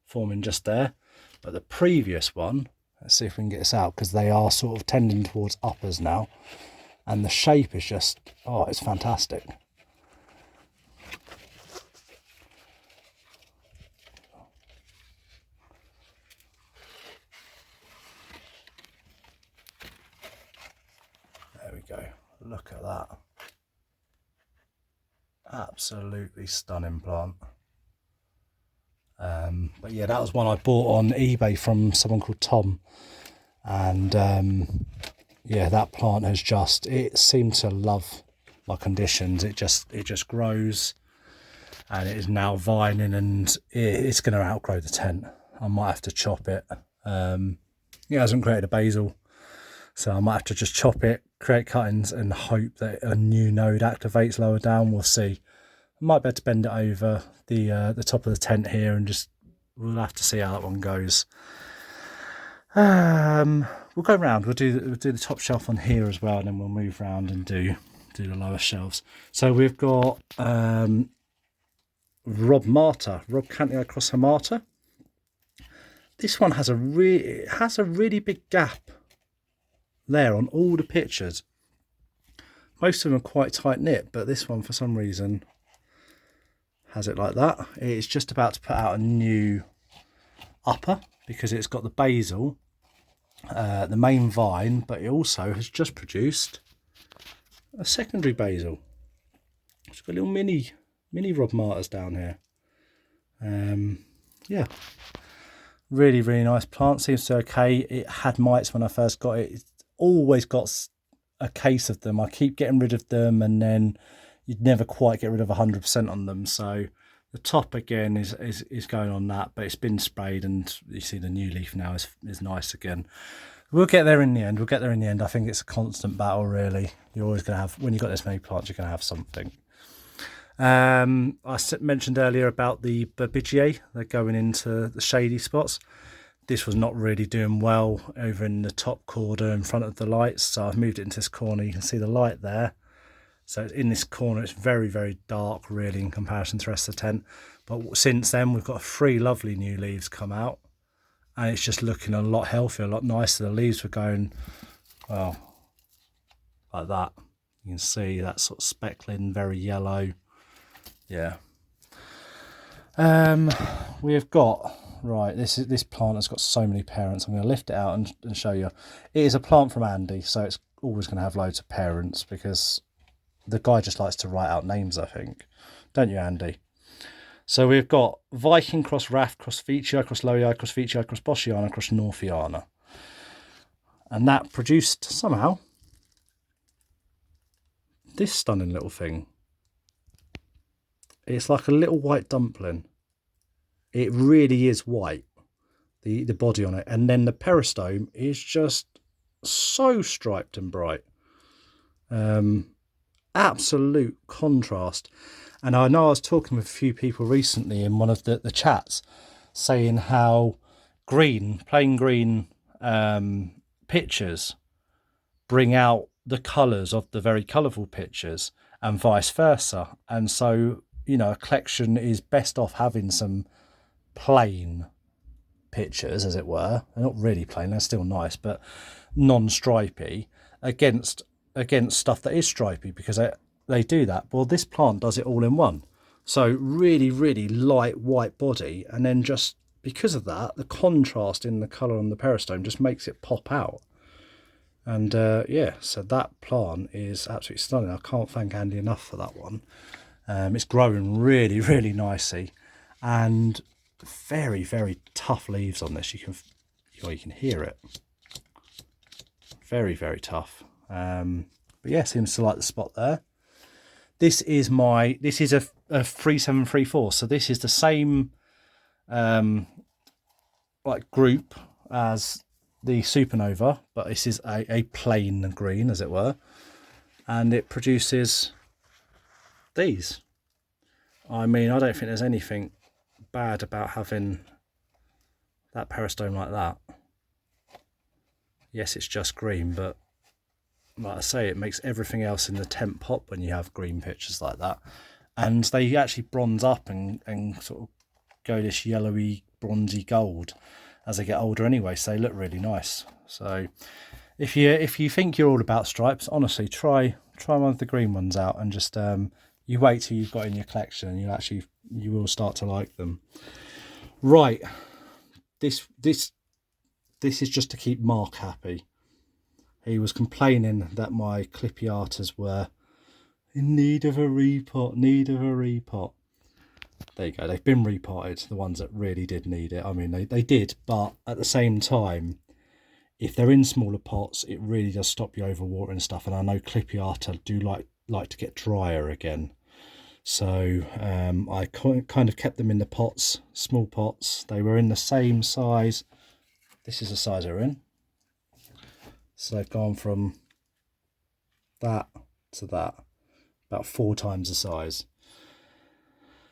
forming just there, but the previous one, let's see if we can get this out, because they are sort of tending towards uppers now, and the shape is just, oh, it's fantastic. There we go, look at that. Absolutely stunning plant. But yeah, that was one I bought on eBay from someone called Tom, and yeah, that plant has it seemed to love my conditions. It just grows, and it is now vining, and it's going to outgrow the tent. I might have to chop it. It hasn't created a basil, so I might have to just chop it, create cuttings, and hope that a new node activates lower down. We'll see. I might be able to bend it over the top of the tent here, and we'll have to see how that one goes. We'll go round. We'll do the top shelf on here as well, and then we'll move round and do the lower shelves. So we've got Rob Cantia Cross Hamata. This one has a really big gap there on all the pictures. Most of them are quite tight knit, but this one for some reason has it like that. It's just about to put out a new upper, because it's got the basil, the main vine, but it also has just produced a secondary basil. It's got little mini Rob Martyrs down here. Yeah, really nice plant. Seems to be okay. It had mites when I first got it. It's always got a case of them. I keep getting rid of them, and then you'd never quite get rid of 100% on them. So the top again is going on that, but it's been sprayed, and you see the new leaf now is nice again. We'll get there in the end. I think it's a constant battle, really. You're always going to have, when you've got this many plants, you're going to have something. I mentioned earlier about the Babigiae. They're going into the shady spots. This was not really doing well over in the top corner in front of the lights, so I've moved it into this corner. You can see the light there. So it's in this corner. It's very dark, really, in comparison to the rest of the tent. But since then, we've got 3 lovely new leaves come out, and it's just looking a lot healthier, a lot nicer. The leaves were going, well, like that. You can see that sort of speckling, very yellow. Yeah. We have got, right, this plant has got so many parents. I'm going to lift it out and show you. It is a plant from Andy, so it's always going to have loads of parents, because the guy just likes to write out names, I think. Don't you, Andy? So we've got Viking cross Raff cross Veitchii cross Lollii cross Veitchii cross Boschiana cross Northiana. And that produced, somehow, this stunning little thing. It's like a little white dumpling. It really is white, the body on it. And then the peristome is just so striped and bright. Absolute contrast. And I know I was talking with a few people recently in one of the chats saying how plain green pictures bring out the colours of the very colourful pictures and vice versa. And so, you know, a collection is best off having some plain pictures, as it were. They're not really plain, they're still nice, but non-stripy against stuff that is stripy, because they do that. Well, this plant does it all in one. So really, really light white body, and then just because of that, the contrast in the colour on the peristome just makes it pop out. And yeah, so that plant is absolutely stunning. I can't thank Andy enough for that one. It's growing really, really nicely, and very, very tough leaves on this. You can hear it. Very, very tough. But yeah, seems to like the spot there. This is a 3734, so this is the same like group as the Supernova, but this is a plain green, as it were, and it produces these. I mean, I don't think there's anything bad about having that peristome like that. Yes, it's just green, but like I say, it makes everything else in the tent pop when you have green pictures like that. And they actually bronze up and sort of go this yellowy, bronzy gold as they get older anyway, so they look really nice. So if you think you're all about stripes, honestly, try one of the green ones out, and just you wait till you've got in your collection, and you will start to like them. Right, this is just to keep Mark happy. He was complaining that my Clippiatas were in need of a repot, There you go, they've been repotted, the ones that really did need it. I mean, they did, but at the same time, if they're in smaller pots, it really does stop you overwatering stuff. And I know Clippiata do like to get drier again. So I kind of kept them in the pots, small pots. They were in the same size. This is the size they're in. So they've gone from that to that, about 4 times the size.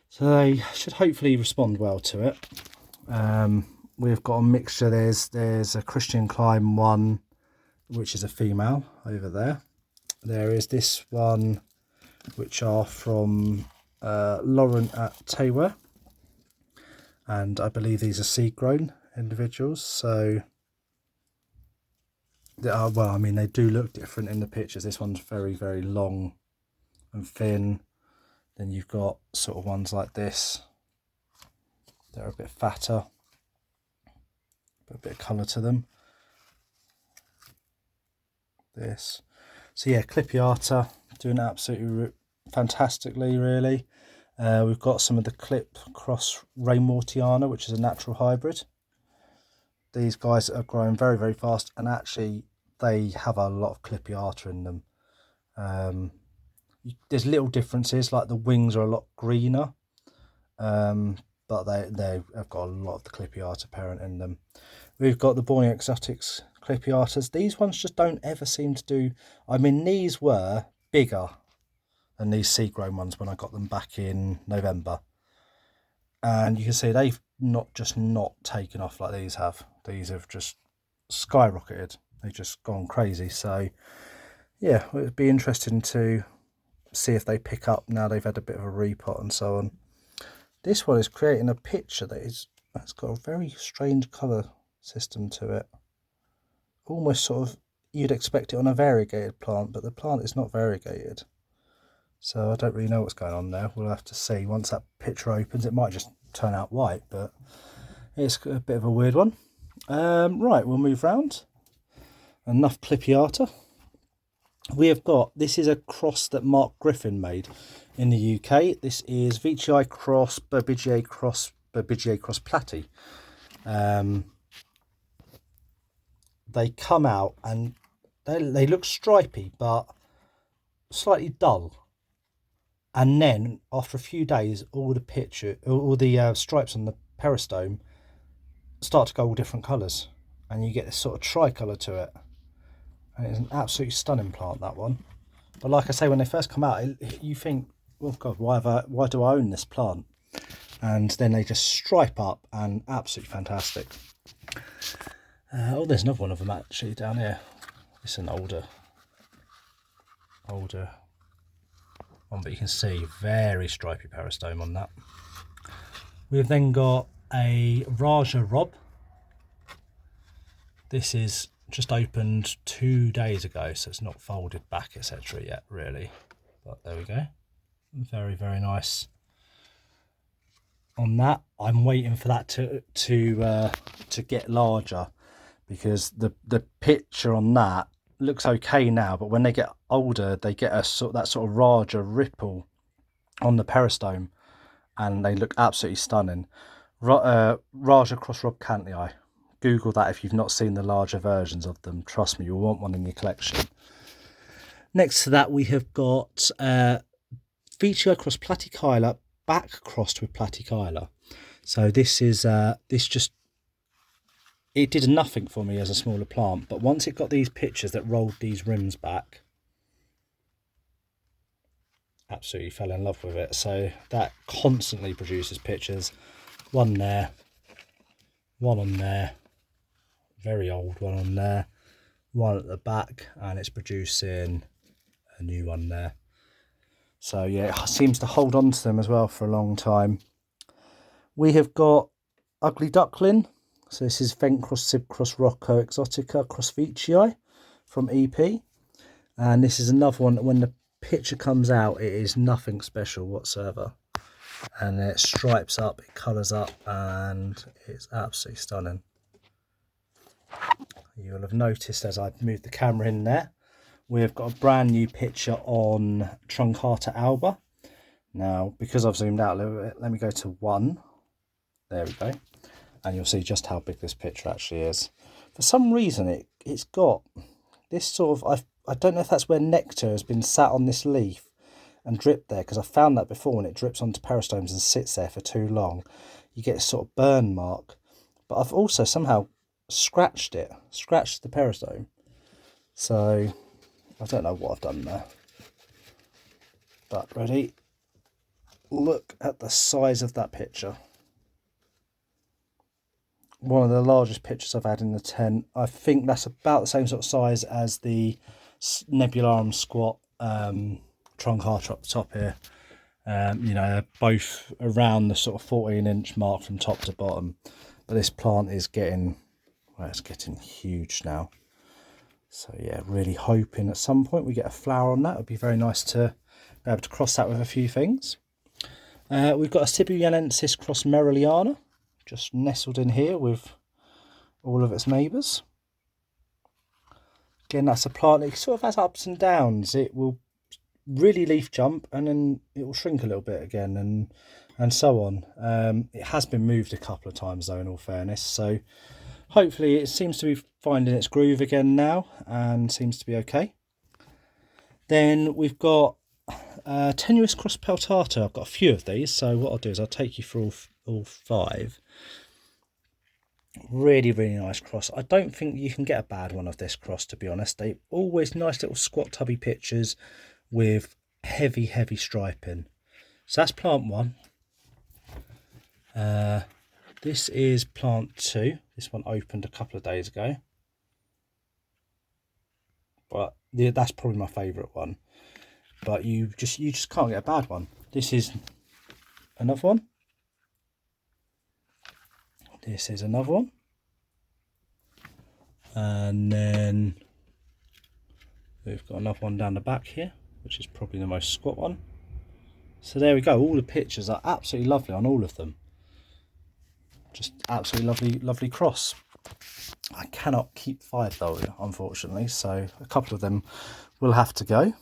So they should hopefully respond well to it. We've got a mixture. There's a Christian Climb one, which is a female over there. There is this one, which are from Lauren at Tayware, and I believe these are seed grown individuals. So they are, well, I mean, they do look different in the pictures. This one's very, very long and thin. Then you've got sort of ones like this. They're a bit fatter, but a bit of colour to them. This. So yeah, Clippiata doing absolutely fantastically, really. We've got some of the Clip Cross Rainwatertiana, which is a natural hybrid. These guys are growing very, very fast, and actually they have a lot of Clippiata in them. There's little differences, like the wings are a lot greener, but they have got a lot of the Clippiata parent in them. We've got the Borneo Exotics Clippiatas. These ones just don't ever seem to do. I mean, these were bigger than these seed grown ones when I got them back in November, and you can see they've not taken off like these have. These have just skyrocketed. They've just gone crazy. So yeah, it would be interesting to see if they pick up now they've had a bit of a repot and so on. This one is creating a picture that's got a very strange colour system to it. Almost sort of, you'd expect it on a variegated plant, but the plant is not variegated. So I don't really know what's going on there. We'll have to see once that picture opens. It might just turn out white, but it's a bit of a weird one. Right, we'll move round. Enough Clippiata. We have got, this is a cross that Mark Griffin made in the UK. This is Veitchii cross Berbigiae cross Platy. They come out and they look stripy, but slightly dull, and then after a few days, all the stripes on the peristome start to go all different colours, and you get this sort of tricolour to it. And it's an absolutely stunning plant, that one. But like I say, when they first come out, you think, oh God, why do I own this plant? And then they just stripe up, and absolutely fantastic. Oh, there's another one of them actually down here. It's an older one, but you can see very stripy peristome on that. We've then got a Raja Rob. This is just opened 2 days ago, so it's not folded back, etc. yet, really. But there we go. Very, very nice on that. I'm waiting for that to get larger, because the picture on that looks okay now, but when they get older, they get that sort of Raja ripple on the peristome, and they look absolutely stunning. Raja Cross Rob Cantley. Google that if you've not seen the larger versions of them. Trust me, you'll want one in your collection. Next to that, we have got Veitchio cross Platykyla, back crossed with Platykyla. So this is it did nothing for me as a smaller plant, but once it got these pictures that rolled these rims back, absolutely fell in love with it. So that constantly produces pictures. One there, one on there, very old one on there, one at the back, and it's producing a new one there. So yeah, it seems to hold on to them as well for a long time. We have got Ugly Duckling. So this is Vencross Sibcross Rocco Exotica Cross Veitchii from EP. And this is another one that when the picture comes out, it is nothing special whatsoever. And it stripes up, it colours up, and it's absolutely stunning. You'll have noticed as I've moved the camera in there, we've got a brand new picture on Truncata alba. Now, because I've zoomed out a little bit, let me go to 1. There we go. And you'll see just how big this picture actually is. For some reason, it's got this sort of, I don't know if that's where nectar has been sat on this leaf and dripped there, because I found that before when it drips onto peristomes and sits there for too long, you get a sort of burn mark. But I've also somehow scratched the peristome. So I don't know what I've done there. But ready? Look at the size of that picture. One of the largest pictures I've had in the tent. I think that's about the same sort of size as the Nebularum Squat Truncata up the top here. You know, they're both around the sort of 14-inch mark from top to bottom. But this plant is getting, well, it's getting huge now. So yeah, really hoping at some point we get a flower on that. It would be very nice to be able to cross that with a few things. We've got a Sibuyanensis cross Merrilliana, just nestled in here with all of its neighbours. Again, that's a plant that sort of has ups and downs. It will really leaf jump and then it will shrink a little bit again, and so on. It has been moved a couple of times though, in all fairness, so hopefully it seems to be finding its groove again now and seems to be okay. Then we've got Tenuous Cross Peltata. I've got a few of these, so what I'll do is I'll take you through all 5. Really, really nice cross. I don't think you can get a bad one of this cross, to be honest. They always nice little squat tubby pictures with heavy, heavy striping. So that's plant 1. This is plant 2. This one opened a couple of days ago, but yeah, that's probably my favourite one. But you just can't get a bad one. This is another one. This is another one. And then we've got another one down the back here, which is probably the most squat one. So there we go. All the pictures are absolutely lovely on all of them. Just absolutely lovely cross. I cannot keep 5 though, unfortunately, so a couple of them will have to go.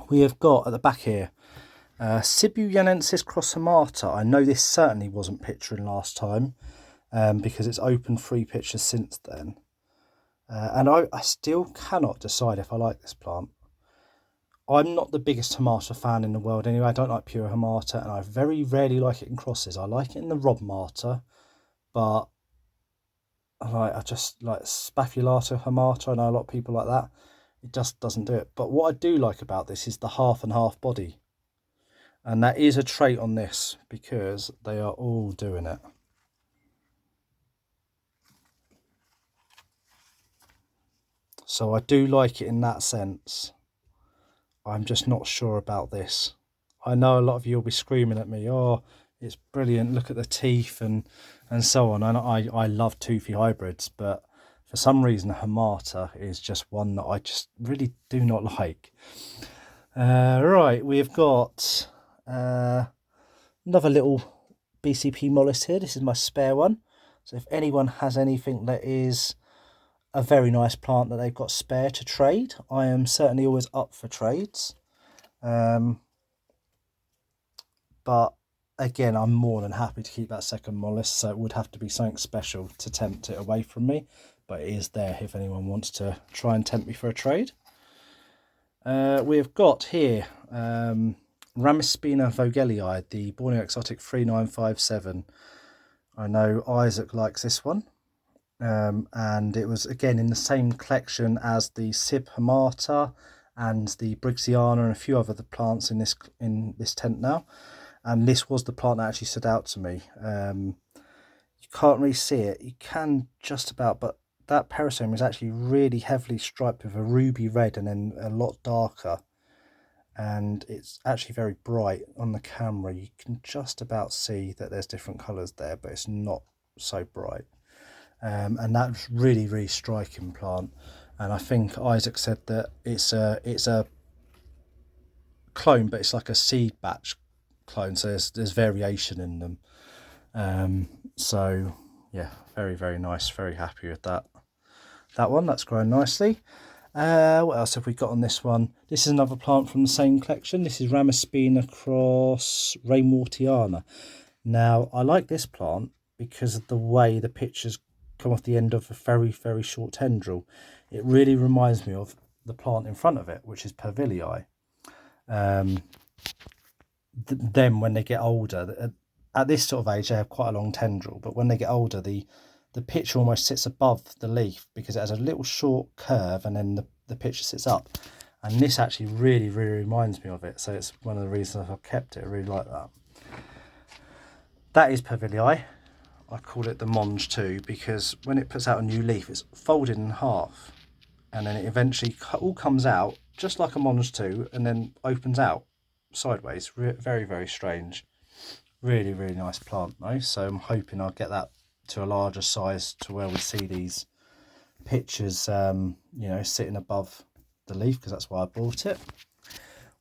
We have got at the back here Sibuyanensis cross Hamata. I know this certainly wasn't picturing last time, because it's opened 3 pictures since then. And I still cannot decide if I like this plant. I'm not the biggest Hamata fan in the world anyway. I don't like pure Hamata, and I very rarely like it in crosses. I like it in the Rob Mata, but I just like Spaffulato Hamata. I know a lot of people like that. It just doesn't do it. But what I do like about this is the half and half body. And that is a trait on this because they are all doing it. So I do like it in that sense. I'm just not sure about this. I know a lot of you will be screaming at me, oh, it's brilliant, look at the teeth and so on. And I love toothy hybrids, but for some reason Hamata is just one that I just really do not like. Right, we've got another little BCP mollusk here. This is my spare one. So if anyone has anything that is a very nice plant that they've got spare to trade, I am certainly always up for trades. But again, I'm more than happy to keep that second mollusk, so it would have to be something special to tempt it away from me, but it is there if anyone wants to try and tempt me for a trade. We've got here Ramispina vogelii, the Borneo Exotic 3957. I know Isaac likes this one. And it was again in the same collection as the Sib Hamata and the Brixiana and a few other plants in this tent now. And this was the plant that actually stood out to me. You can't really see it. You can just about, but that peristome is actually really heavily striped with a ruby red and then a lot darker. And it's actually very bright on the camera. You can just about see that there's different colours there, but it's not so bright. And that's really, really striking plant. And I think Isaac said that it's a clone, but it's like a seed batch clone, so there's variation in them. So yeah, very, very nice. Very happy with that one. That's growing nicely. What else have we got on this one? This is another plant from the same collection. This is Ramispina cross Raymortiana. Now I like this plant because of the way the pictures come off the end of a very, very short tendril. It really reminds me of the plant in front of it, which is Pervilii. Then when they get older, at this sort of age they have quite a long tendril, but when they get older the picture almost sits above the leaf because it has a little short curve and then the picture sits up, and this actually really, really reminds me of it. So it's one of the reasons I've kept it. I really like that. That is Pervilii. I call it the Monge 2 because when it puts out a new leaf, it's folded in half and then it eventually all comes out just like a Monge 2 and then opens out sideways. Very, very strange. Really, really nice plant though. So I'm hoping I'll get that to a larger size to where we see these pictures, you know, sitting above the leaf, because that's why I bought it.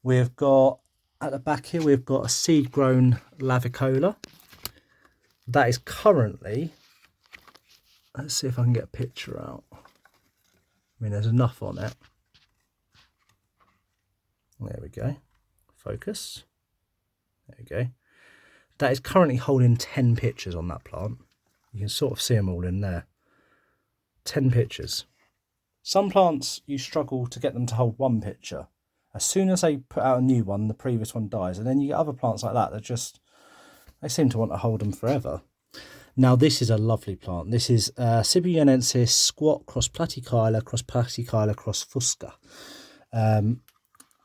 We've got at the back here, we've got a seed grown Lavicola. That is currently, let's see if I can get a picture out. I mean, there's enough on it. There we go. Focus. There we go. That is currently holding 10 pictures on that plant. You can sort of see them all in there. 10 pictures. Some plants, you struggle to get them to hold one picture. As soon as they put out a new one, the previous one dies. And then you get other plants like that they seem to want to hold them forever. Now this is a lovely plant. This is Sibianensis squat cross platykyla cross fusca.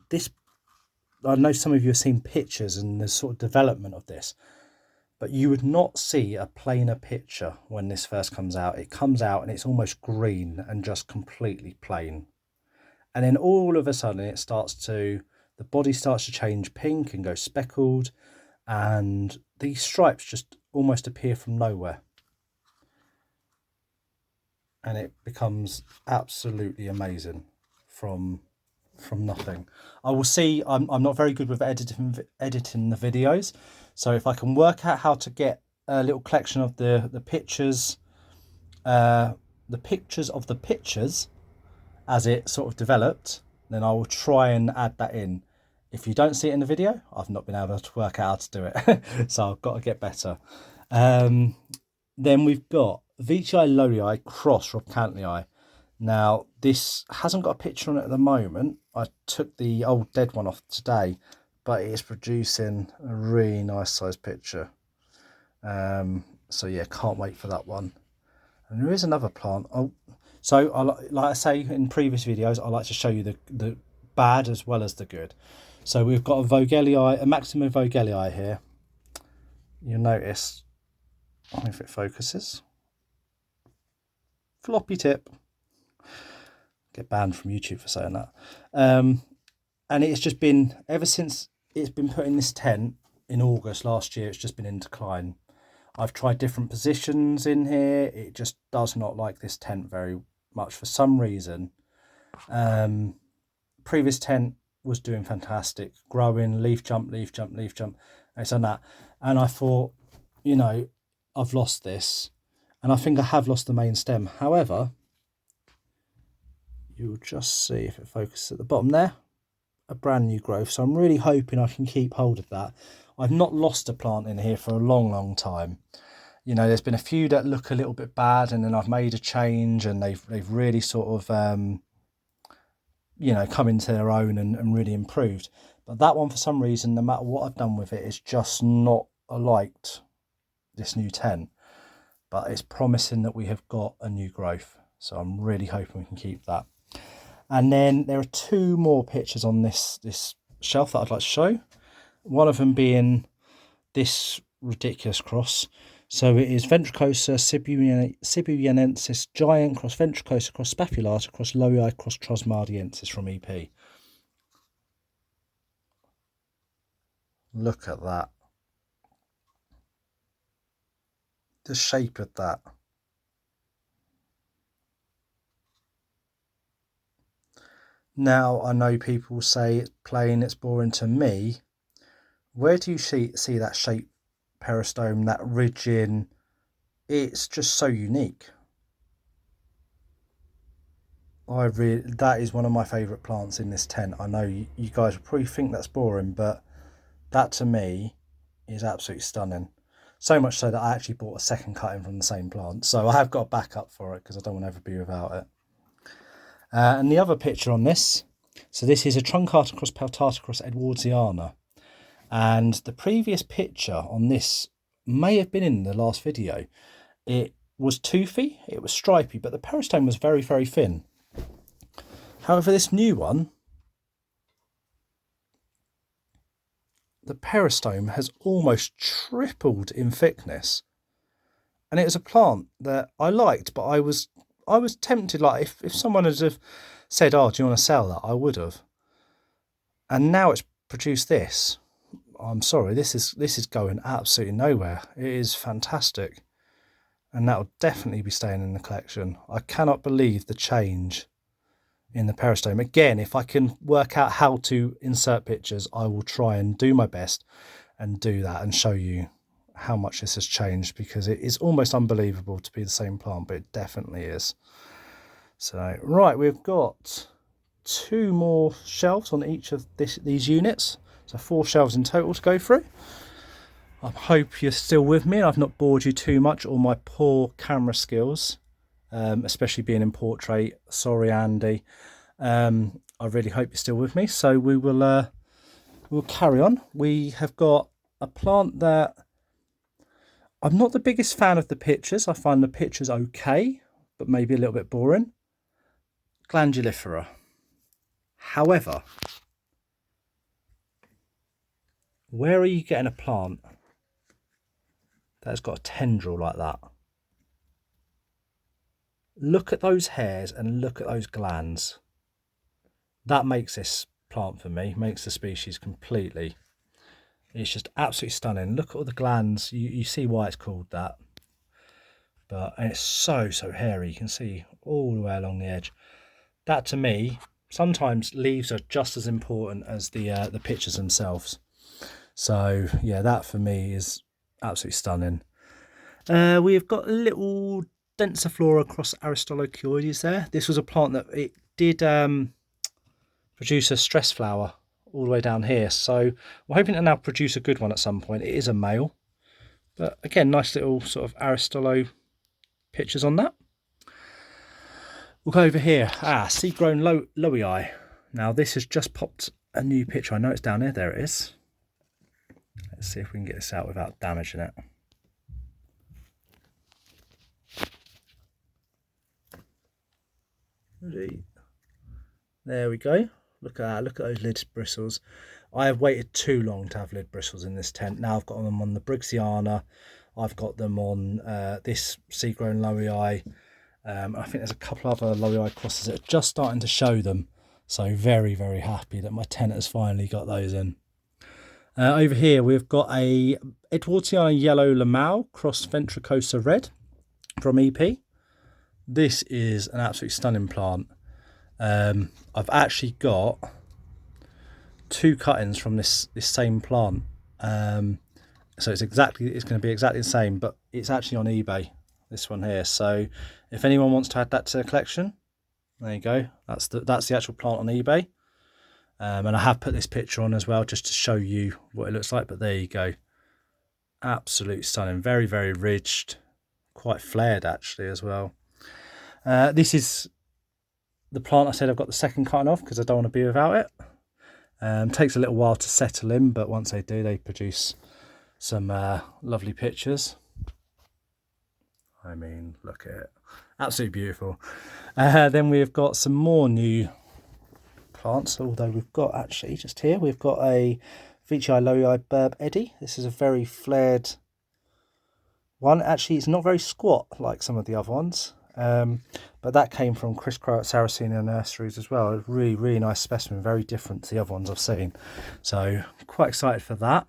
This, I know some of you have seen pictures and the sort of development of this, but you would not see a plainer picture when this first comes out. It comes out and it's almost green and just completely plain. And then all of a sudden the body starts to change pink and go speckled, and these stripes just almost appear from nowhere. And it becomes absolutely amazing from nothing. I will see, I'm not very good with editing the videos, so if I can work out how to get a little collection of the pictures, of the pictures as it sort of developed, then I will try and add that in. If you don't see it in the video, I've not been able to work out how to do it. So I've got to get better. Then we've got Veitchii lolii cross Robcantlii. Now, this hasn't got a picture on it at the moment. I took the old dead one off today, but it's producing a really nice size picture. So yeah, can't wait for that one. And there is another plant. So like I say in previous videos, I like to show you the bad as well as the good. So we've got a Vogelii, a Maxima Vogelii here. You'll notice, I don't know if it focuses. Floppy tip. Get banned from YouTube for saying that. And it's just been, ever since it's been put in this tent in August last year, it's just been in decline. I've tried different positions in here. It just does not like this tent very much for some reason. Previous tent was doing fantastic, growing, leaf jump, leaf jump, leaf jump. And it's done that. And I thought, you know, I've lost this. And I think I have lost the main stem. However, you'll just see if it focuses at the bottom there, a brand new growth. So I'm really hoping I can keep hold of that. I've not lost a plant in here for a long time. You know, there's been a few that look a little bit bad, and then I've made a change and they've really sort of, you know, come into their own and really improved. But that one, for some reason, no matter what I've done with it, it's just not liked this new tent. But it's promising that we have got a new growth. So I'm really hoping we can keep that. And then there are two more pictures on this shelf that I'd like to show. One of them being this ridiculous cross. So it is Ventricosa sibuyanensis giant cross Ventricosa cross spatulata cross lowii cross trosmadiensis from EP. Look at that. The shape of that. Now, I know people say it's plain, it's boring. To me, where do you see that shape, peristome, that ridge in? It's just so unique. That is one of my favourite plants in this tent. I know you guys will probably think that's boring, but that to me is absolutely stunning. So much so that I actually bought a second cutting from the same plant. So I have got a backup for it because I don't want to ever be without it. And the other picture on this, so this is a truncata cross peltata cross edwardsiana. And the previous picture on this may have been in the last video. It was toothy, it was stripy, but the peristome was very, very thin. However, this new one, the peristome has almost tripled in thickness. And it was a plant that I liked, but I was tempted, like if someone had have said, oh, do you want to sell that? I would have. And now it's produced this. I'm sorry, this is going absolutely nowhere. It is fantastic. And that will definitely be staying in the collection. I cannot believe the change in the peristome. Again, if I can work out how to insert pictures, I will try and do my best and do that and show you how much this has changed, because it is almost unbelievable to be the same plant, but it definitely is. So, right, we've got two more shelves on each of these units. So 4 shelves in total to go through. I hope you're still with me and I've not bored you too much, or my poor camera skills, especially being in portrait. Sorry, Andy. I really hope you're still with me. So we'll carry on. We have got a plant that I'm not the biggest fan of the pictures. I find the pictures okay, but maybe a little bit boring. Glandulifera. However, where are you getting a plant that's got a tendril like that? Look at those hairs and look at those glands. That makes this plant for me, makes the species completely. It's just absolutely stunning. Look at all the glands. You see why it's called that. And it's so hairy. You can see all the way along the edge. That to me, sometimes leaves are just as important as the pictures themselves. So yeah, that for me is absolutely stunning. We've got a little Densiflora across Aristolochioides there. This was a plant that it did produce a stress flower all the way down here. So we're hoping to now produce a good one at some point. It is a male. But again, nice little sort of Aristolo pictures on that. We'll go over here. Seed-grown lowii. Now this has just popped a new picture. I know it's down here. There it is. Let's see if we can get this out without damaging it. There we go. Look at that. Look at those lid bristles. I have waited too long to have lid bristles in this tent. Now I've got them on the Briggsiana. I've got them on this sea-grown Lollei. I think there's a couple other Lollei crosses that are just starting to show them. So very, very happy that my tent has finally got those in. Over here we've got a Edwardiana Yellow Lamau cross Ventricosa Red from EP. This is an absolutely stunning plant. I've actually got 2 cuttings from this same plant. So it's going to be exactly the same, but it's actually on eBay, this one here. So if anyone wants to add that to their collection, there you go. That's the actual plant on eBay. And I have put this picture on as well just to show you what it looks like, but there you go. Absolute stunning. Very, very ridged, quite flared actually as well. This is the plant I said I've got the second cutting off because I don't want to be without it. Takes a little while to settle in, but once they do, they produce some lovely pictures. I mean, look at it. Absolutely beautiful. Then we've got some more new plants, although we've got actually just here, we've got a Veitchii Lollei Burb Eddy. This is a very flared one. Actually, it's not very squat like some of the other ones. But that came from Chris Crow at Saracenia Nurseries as well. A really, really nice specimen, very different to the other ones I've seen. So quite excited for that.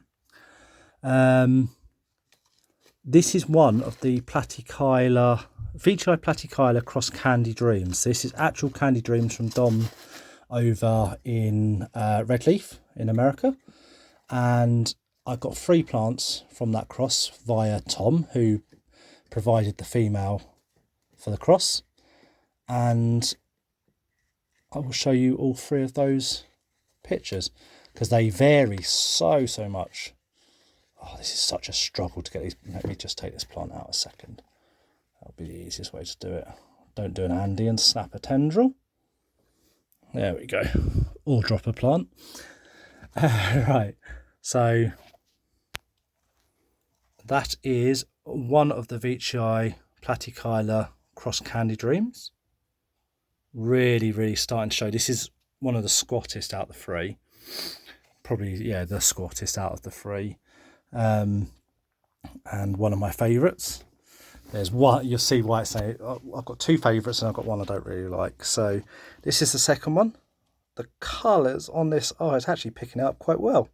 This is one of the Veitchii Platykyla cross Candy Dreams. This is actual Candy Dreams from Dom over in Redleaf in America. And I got 3 plants from that cross via Tom, who provided the female for the cross, and I will show you all 3 of those pictures because they vary so much. Oh, this is such a struggle to get these. Let me just take this plant out a second. That'll be the easiest way to do it. Don't do an Andy and snap a tendril. There we go. Or drop a plant. Right, so that is one of the Veitchii Platykyla cross Candy Dreams. Really, really starting to show. This is one of the squattest out of the 3. Probably, yeah, the squattest out of the 3. And one of my favourites. There's one, you'll see why it's saying I've got 2 favourites and I've got one I don't really like. So this is the second one. The colours on this, oh, it's actually picking it up quite well.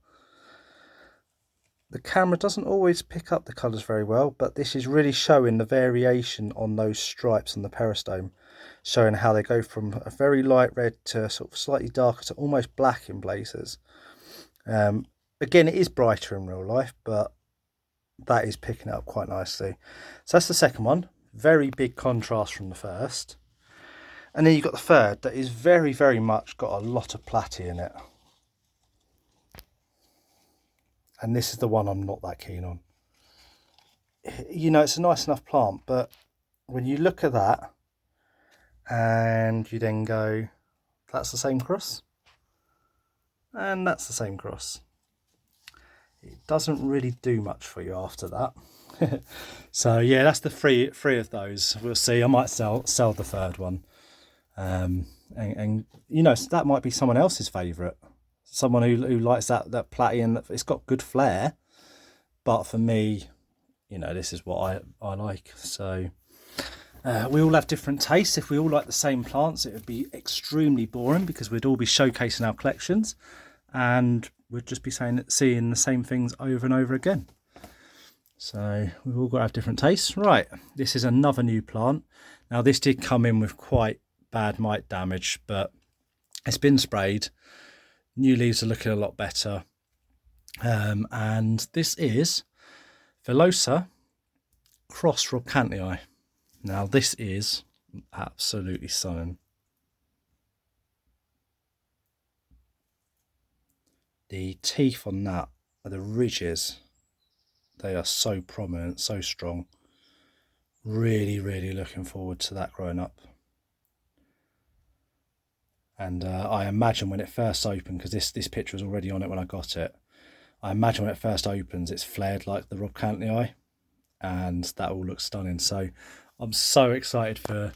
The camera doesn't always pick up the colours very well, but this is really showing the variation on those stripes on the peristome, showing how they go from a very light red to sort of slightly darker to almost black in places. Again, it is brighter in real life, but that is picking it up quite nicely. So that's the second one. Very big contrast from the first. And then you've got the third that is very, very much got a lot of platy in it. And this is the one I'm not that keen on. You know, it's a nice enough plant, but when you look at that and you then go, that's the same cross, and that's the same cross, it doesn't really do much for you after that. So yeah, that's the three of those. We'll see. I might sell the third one. And you know, that might be someone else's favourite, someone who likes that platy, and it's got good flair, but for me, you know, this is what I like. So we all have different tastes. If we all like the same plants, it would be extremely boring because we'd all be showcasing our collections and we'd just be seeing the same things over and over again. So we've all got to have different tastes. Right, this is another new plant. Now this did come in with quite bad mite damage, but it's been sprayed. New leaves are looking a lot better. And this is Villosa cross Rocantii. Now this is absolutely stunning. The teeth on that are the ridges. They are so prominent, so strong. Really, really looking forward to that growing up. And I imagine when it first opened, because this picture was already on it when I got it, I imagine when it first opens it's flared like the Rob Cantley, and that all looks stunning. So I'm so excited for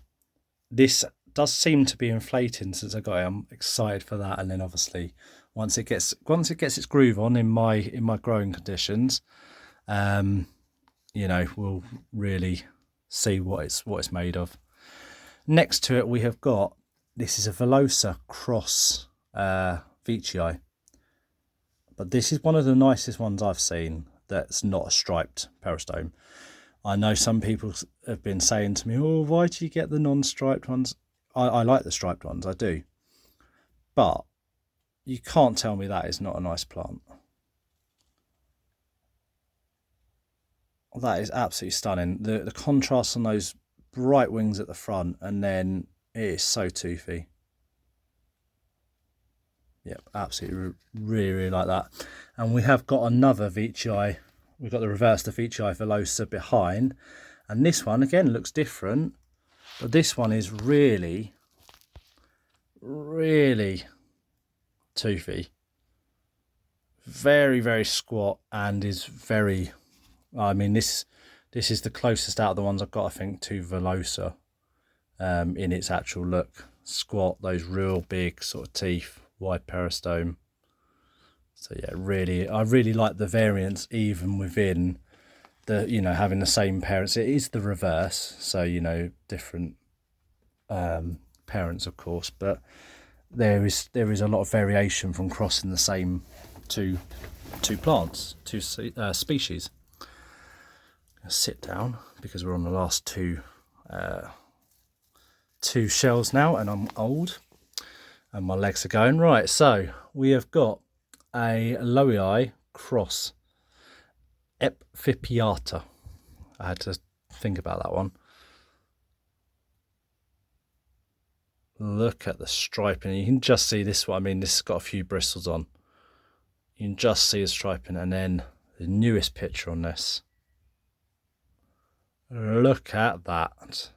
this. Does seem to be inflating since I got it. I'm excited for that, and then obviously once it gets its groove on in my growing conditions, you know, we'll really see what it's made of. Next to it we have got, this is a Velosa cross Veitchii, but this is one of the nicest ones I've seen that's not a striped peristome. I know some people have been saying to me, oh, why do you get the non-striped ones? I like the striped ones, I do. But you can't tell me that is not a nice plant. That is absolutely stunning. The contrast on those bright wings at the front, and then it is so toothy. Yep, absolutely, really like that. And we have got another Veitchii. We've got the reverse to Veitchii Velosa behind, and this one again looks different, but this one is really toothy, very squat, and is very, I mean, this is the closest out of the ones I've got, I think, to Velosa in its actual look. Squat, those real big sort of teeth, wide peristome. So yeah, I really like the variance even within the, you know, having the same parents. It is the reverse, so, you know, different parents of course, but there is a lot of variation from crossing the same two plants, two species. Sit down because we're on the last two shells now, and I'm old and my legs are going. Right, so we have got a Lollii cross Epiphyata. I had to think about that one. Look at the striping. You can just see this one. I mean, this has got a few bristles on. You can just see the striping, and then the newest picture on this. Look at that.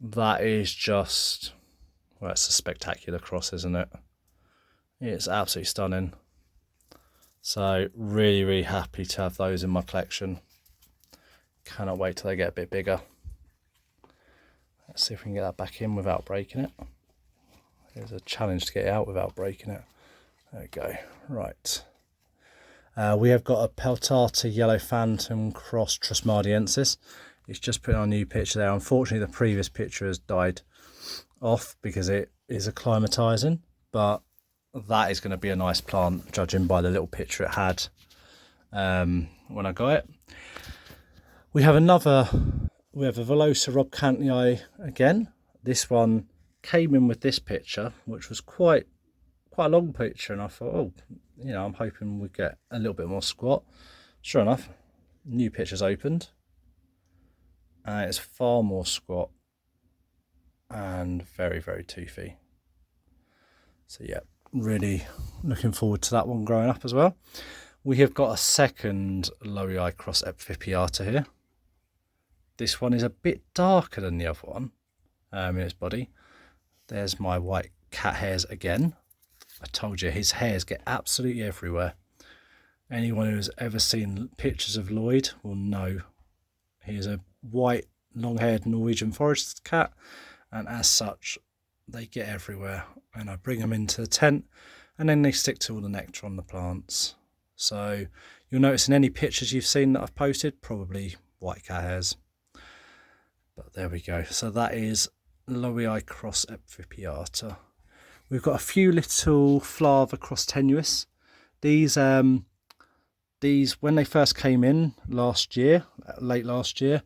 That is just, well, it's a spectacular cross, isn't it? It's absolutely stunning. So really happy to have those in my collection. Cannot wait till they get a bit bigger. Let's see if we can get that back in without breaking it. There's a challenge to get it out without breaking it. There we go. Right. We have got a Peltata Yellow Phantom cross Trasmadiensis. It's just put on a new picture there. Unfortunately, the previous picture has died off because it is acclimatizing, but that is going to be a nice plant, judging by the little picture it had when I got it. We have a Velosa Rob Cantley again. This one came in with this picture, which was quite a long picture, and I thought, oh, you know, I'm hoping we get a little bit more squat. Sure enough, new picture's opened, and it's far more squat and very toothy. So yeah, really looking forward to that one growing up as well. We have got a second Lollii cross Epiphyata here. This one is a bit darker than the other one in its body. There's my white cat hairs again. I told you, his hairs get absolutely everywhere. Anyone who has ever seen pictures of Lloyd will know he is a white, long-haired Norwegian forest cat, and as such, they get everywhere. And I bring them into the tent, and then they stick to all the nectar on the plants. So you'll notice in any pictures you've seen that I've posted, probably white cat hairs. But there we go. So that is Lollii cross Epiphyata. We've got a few little Flava cross tenuis. These when they first came in last year, late last year,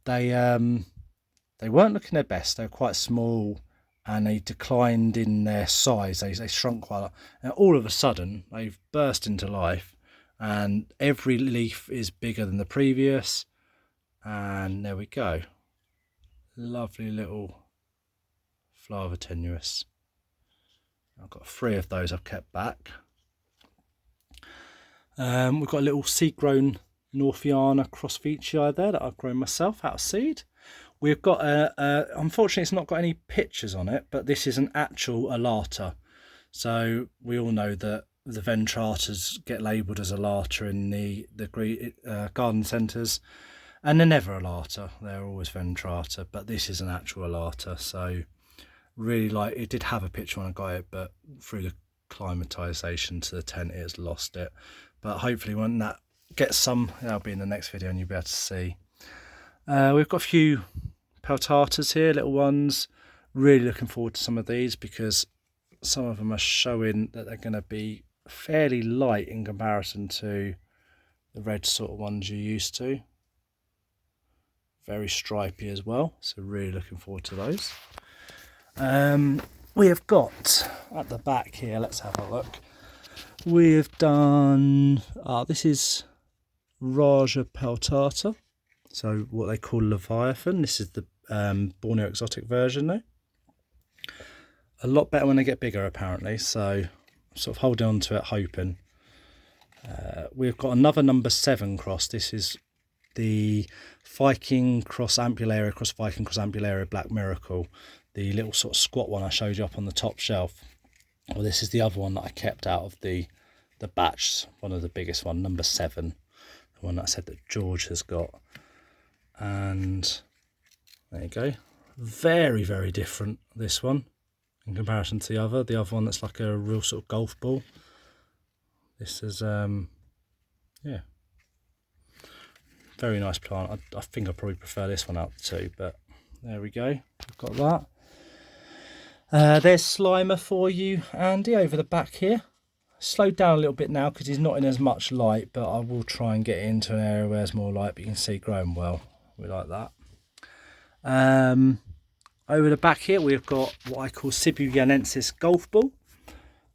they weren't looking their best. They were quite small, and they declined in their size. They shrunk quite a lot. And all of a sudden, they've burst into life, and every leaf is bigger than the previous. And there we go. Lovely little Flava tenuis. I've got 3 of those I've kept back. We've got a little seed-grown Northiana cross Veitchii there that I've grown myself out of seed. We've got unfortunately it's not got any pictures on it, but this is an actual alata. So we all know that the ventratas get labelled as alata in the garden centres, and they're never alata, they're always ventrata, but this is an actual alata. So really, like, it did have a picture when I got it, but through the climatisation to the tent it has lost it. But hopefully when that gets some, that'll be in the next video and you'll be able to see. We've got a few peltatas here, little ones. Really looking forward to some of these because some of them are showing that they're going to be fairly light in comparison to the red sort of ones you're used to. Very stripy as well, so really looking forward to those. We have got at the back here, let's have a look. We've done, this is Raja peltata, so what they call Leviathan. This is the Borneo exotic version though. A lot better when they get bigger apparently, so I'm sort of holding on to it hoping. We've got another number 7 cross. This is the Viking cross Ambularia cross Viking cross Ambularia Black Miracle, the little sort of squat one I showed you up on the top shelf. Well, this is the other one that I kept out of the batch, one of the biggest one, number 7, the one that I said that George has got. And there you go, very, very different, this one, in comparison to the other one that's like a real sort of golf ball. This is, yeah, very nice plant. I think I probably prefer this one out of the two, but there we go, we've got that. There's Slimer for you, Andy, over the back here. Slowed down a little bit now because he's not in as much light, but I will try and get into an area where there's more light, but you can see growing well. We like that. Over the back here we've got what I call Sibuyanensis golf ball.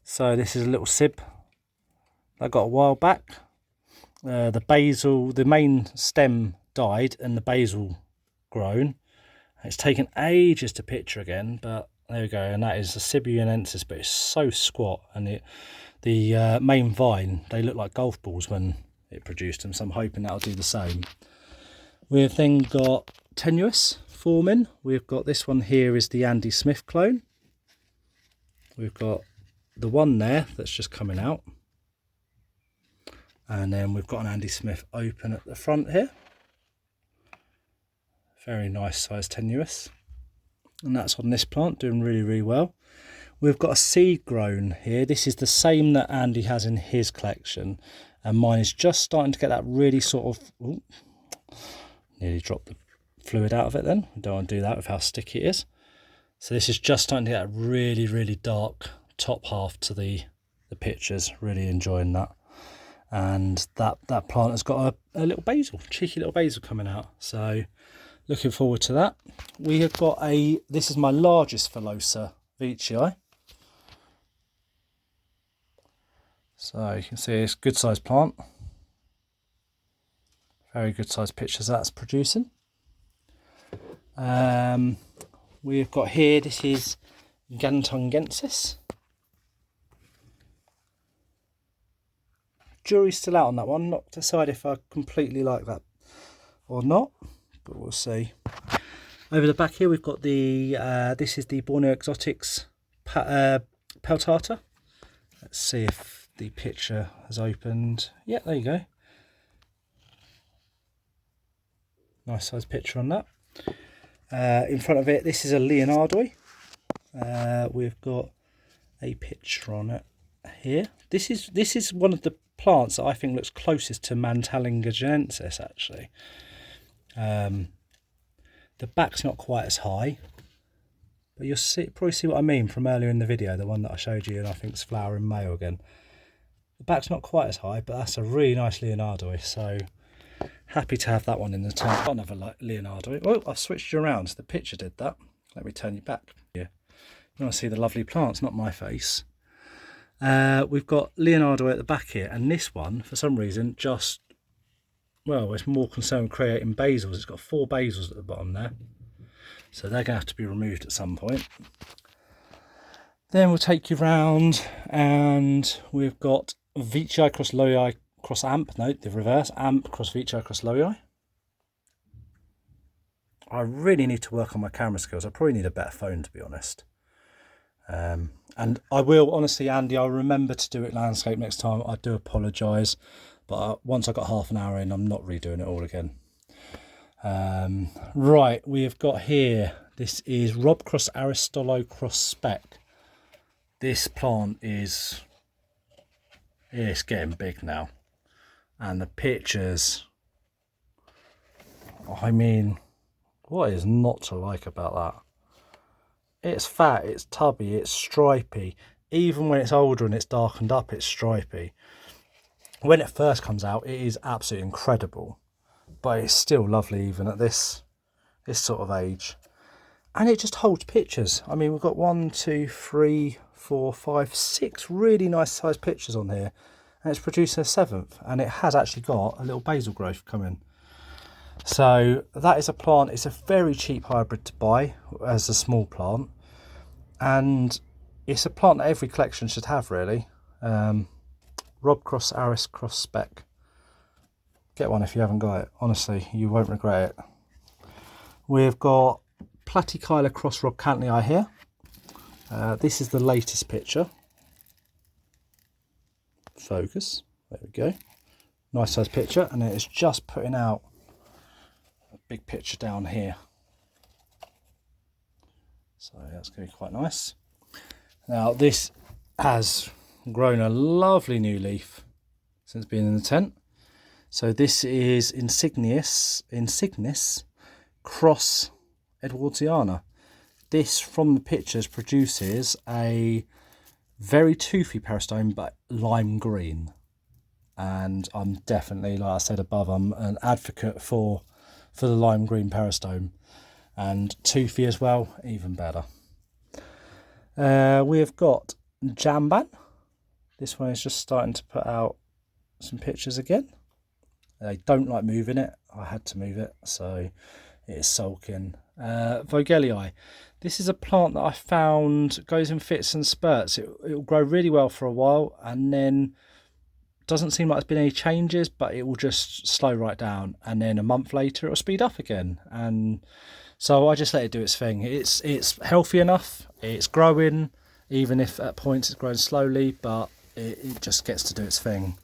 So this is a little sib I got a while back. The main stem died and the basal grown. It's taken ages to picture again, but there we go, and that is a Sibuyanensis, but it's so squat, and the main vine, they look like golf balls when it produced them, so I'm hoping that'll do the same. We've then got tenuous forming. We've got this one here is the Andy Smith clone. We've got the one there that's just coming out, and then we've got an Andy Smith open at the front here. Very nice size tenuous, and that's on this plant, doing really, really well. We've got a seed grown here. This is the same that Andy has in his collection, and mine is just starting to get that really sort of, ooh, nearly dropped the fluid out of it then. I don't want to do that with how sticky it is. So this is just starting to get a really, really dark top half to the pictures. Really enjoying that. And that plant has got a little basil, cheeky little basil coming out. So looking forward to that. We have got this is my largest Phalosa veitchii. So you can see it's a good sized plant. Very good sized pictures that's producing. We've got here, this is Gantongensis. Jury's still out on that one, not decided if I completely like that or not, but we'll see. Over the back here we've got the this is the Borneo Exotics peltata. Let's see if the picture has opened. Yeah, there you go. Nice size picture on that. In front of it, this is a Leonardoi. We've got a picture on it here. This is one of the plants that I think looks closest to Mantalingagensis actually. The back's not quite as high, but you'll probably see what I mean from earlier in the video, the one that I showed you and I think it's flowering male again. The back's not quite as high, but that's a really nice Leonardoi, so happy to have that one in the tent. Got another Leonardo. Oh, I've switched you around. So the picture did that. Let me turn you back. Yeah, you want to see the lovely plants, not my face. We've got Leonardo at the back here, and this one, for some reason, just, well, it's more concerned with creating basils. It's got 4 basils at the bottom there, so they're going to have to be removed at some point. Then we'll take you round, and we've got Veitchii cross Loii cross Amp, no, the reverse, Amp cross Veitchii cross Loii. I really need to work on my camera skills. I probably need a better phone, to be honest. And I will, honestly, Andy, I'll remember to do it landscape next time. I do apologise, but once I got half an hour in, I'm not redoing it all again. Right, we have got here, this is Rob Cross Aristolo Cross Spec. This plant is, it's getting big now. And the pictures, I mean, what is not to like about that? It's fat, it's tubby, it's stripy. Even when it's older and it's darkened up, it's stripy. When it first comes out, it is absolutely incredible. But it's still lovely even at this sort of age. And it just holds pictures. I mean, we've got 1, 2, 3, 4, 5, 6 really nice sized pictures on here. And it's producing a 7th. And it has actually got a little basil growth coming. So that is a plant. It's a very cheap hybrid to buy as a small plant, and it's a plant that every collection should have, really. Rob Cross Aris Cross Spec. Get one if you haven't got it. Honestly, you won't regret it. We've got Platykyla Cross Rob Cantley here. This is the latest picture. Focus. There we go. Nice size picture, and it is just putting out big picture down here, so that's going to be quite nice. Now this has grown a lovely new leaf since being in the tent. So this is Insignis Cross Edwardsiana. This from the pictures produces a very toothy peristome but lime green, and I'm definitely, like I said above, I'm an advocate for the lime green peristome, and toothy as well, even better. We have got Jamban. This one is just starting to put out some pictures again. They don't like moving it. I had to move it, so it is sulking. Vogelii. This is a plant that I found goes in fits and spurts. It will grow really well for a while, and then doesn't seem like there's been any changes, but it will just slow right down, and then a month later it'll speed up again. And so I just let it do its thing. It's healthy enough, it's growing, even if at points it's growing slowly, but it just gets to do its thing.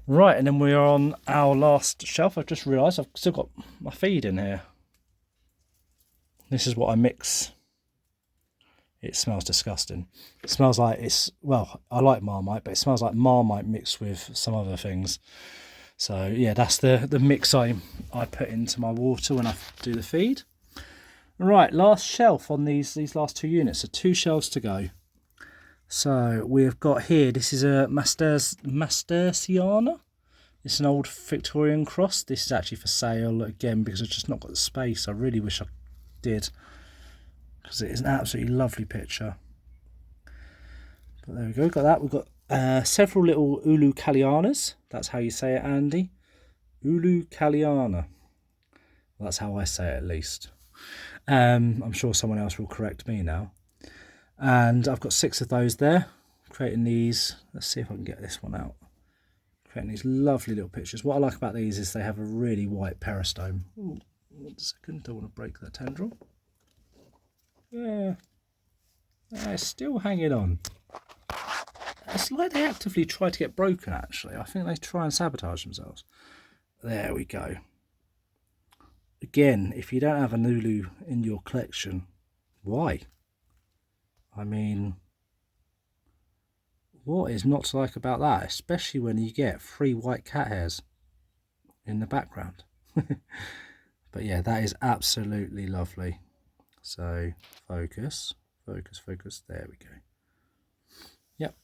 Right, and then we are on our last shelf. I've just realised I've still got my feed in here. This is what I mix. It smells disgusting. It smells like well, I like Marmite, but it smells like Marmite mixed with some other things. So yeah, that's the mix I put into my water when I do the feed. Right, last shelf on these last 2 units. So 2 shelves to go. So we've got here, this is a Mastersiana. It's an old Victorian cross. This is actually for sale again because I've just not got the space. I really wish I did, because it is an absolutely lovely picture. But there we go, got that. We've got several little Ulu Callianas. That's how you say it, Andy. Ulu Calliana. Well, that's how I say it, at least. I'm sure someone else will correct me now. And I've got 6 of those there, creating these. Let's see if I can get this one out. Creating these lovely little pictures. What I like about these is they have a really white peristome. Ooh, 1 second, don't want to break that tendril. Yeah, it's still hanging on. It's like they actively try to get broken, actually. I think they try and sabotage themselves. There we go. Again, if you don't have an Ulu in your collection, why? I mean, what is not to like about that? Especially when you get 3 white cat hairs in the background. But yeah, that is absolutely lovely. So focus, focus, focus. There we go. Yep.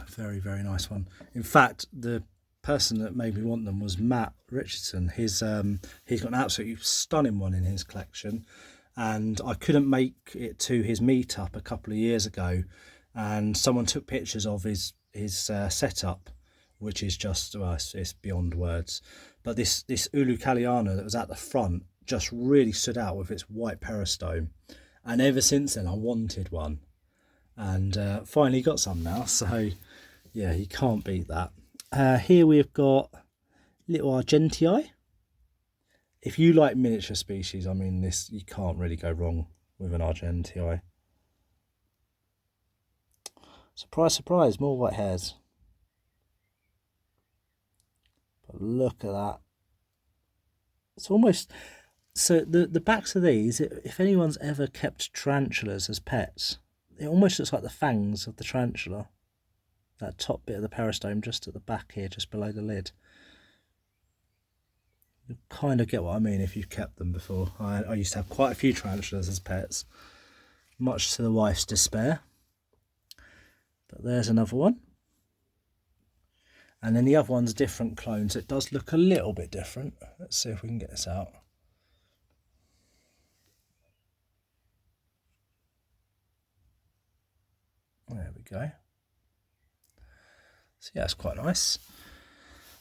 Very, very nice one. In fact, the person that made me want them was Matt Richardson. He's got an absolutely stunning one in his collection, and I couldn't make it to his meetup a couple of years ago, and someone took pictures of his setup, which is just, well, it's beyond words. But this Ulu Calliana that was at the front just really stood out with its white peristome, and ever since then I wanted one, and finally got some now. So yeah, you can't beat that. Here we've got little Argentii. if you like miniature species, I mean, this, you can't really go wrong with an Argentii. Surprise, surprise, more white hairs. But look at that. It's almost, so the backs of these, if anyone's ever kept tarantulas as pets, it almost looks like the fangs of the tarantula. That top bit of the peristome just at the back here, just below the lid. You kind of get what I mean if you've kept them before. I used to have quite a few tarantulas as pets, much to the wife's despair. But there's another one. And then the other one's different clones. It does look a little bit different. Let's see if we can get this out. There we go. So yeah, it's quite nice.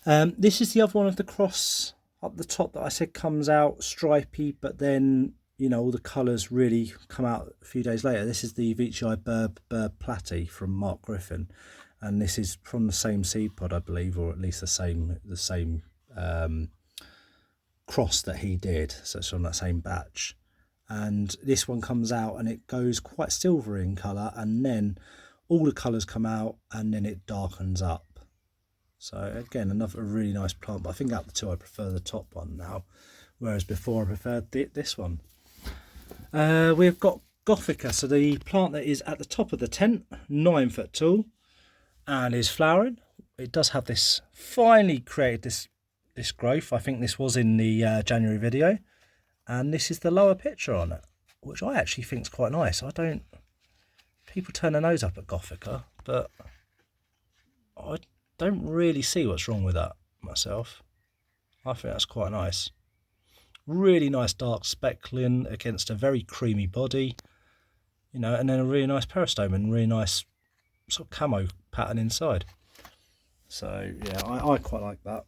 This is the other one of the cross up the top that I said comes out stripy, but then, you know, all the colours really come out a few days later. This is the Veitchii Burb Platy from Mark Griffin, and this is from the same seed pod, I believe, or at least the same cross that he did. So it's from that same batch. And this one comes out and it goes quite silvery in colour, and then all the colours come out and then it darkens up. So again, another really nice plant, but I think out of the two I prefer the top one now, whereas before I preferred this one. We've got Gothica, so the plant that is at the top of the tent, 9 foot tall, and is flowering. It does have this, finally created this growth. I think this was in the January video, and this is the lower picture on it, which I actually think is quite nice. People turn their nose up at Gothica, but I don't really see what's wrong with that myself. I think that's quite nice. Really nice dark speckling against a very creamy body, you know, and then a really nice peristome and really nice sort of camo pattern inside. So yeah, I quite like that.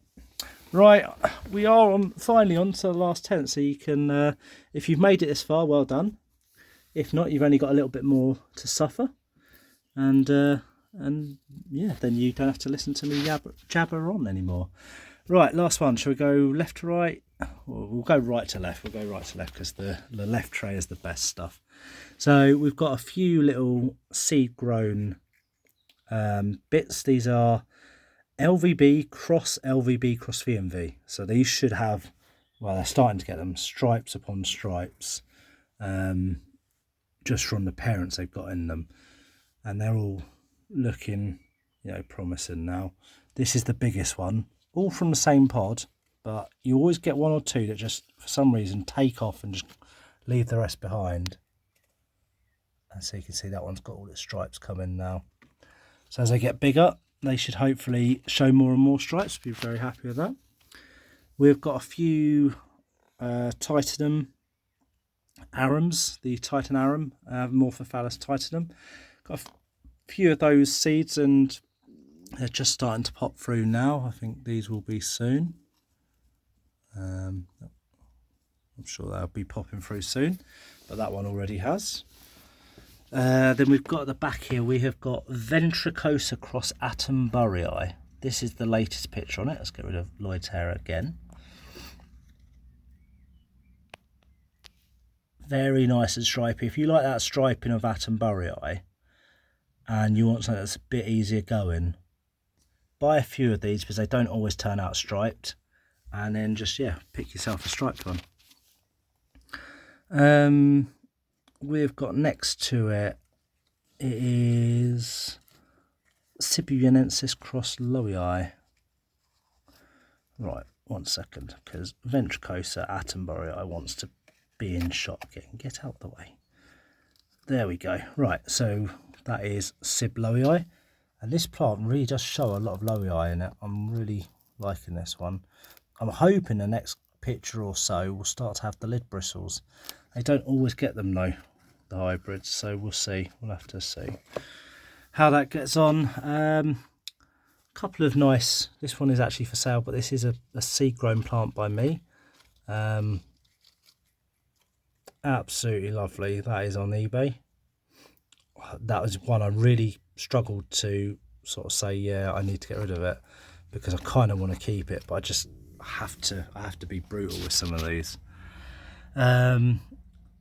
Right, we are finally on to the last tent, so you can, if you've made it this far, well done. If not, you've only got a little bit more to suffer, and yeah, then you don't have to listen to me jabber on anymore. Right, last one. Shall we go left to right? We'll go right to left. We'll go right to left because the left tray is the best stuff. So we've got a few little seed grown bits. These are LVB cross VMV. So these should have, well, they're starting to get them stripes upon stripes, just from the parents they've got in them, and they're all looking, you know, promising now. This is the biggest one, all from the same pod, but you always get one or two that just for some reason take off and just leave the rest behind. And so you can see that one's got all its stripes coming now. So as they get bigger, they should hopefully show more and more stripes. Be very happy with that. We've got a few Titanum arums, the Titan arum, Morphophallus titanum. Got a few of those seeds and they're just starting to pop through now. I think these will be soon. I'm sure they'll be popping through soon, but that one already has. Then we've got at the back here, we have got Ventricosa cross Attenborii. This is the latest picture on it. Let's get rid of Lloyd's hair again. Very nice and stripy. If you like that striping of Attenborii and you want something that's a bit easier going, buy a few of these because they don't always turn out striped, and then just, yeah, pick yourself a striped one. We've got next to it, it is Sibuyanensis cross Lowii. Right, 1 second, because Ventricosa Attenborii wants to be in shot again. Get out the way. There we go. Right, so that is Sib Lowii, and this plant really does show a lot of Lowii in it. I'm really liking this one. I'm hoping the next picture or so will start to have the lid bristles. They don't always get them though, the hybrids, so we'll see. We'll have to see how that gets on. Couple of nice, this one is actually for sale, but this is a seed grown plant by me. Absolutely lovely. That is on eBay. That was one I really struggled to sort of say, yeah, I need to get rid of it, because I kind of want to keep it, but I have to be brutal with some of these.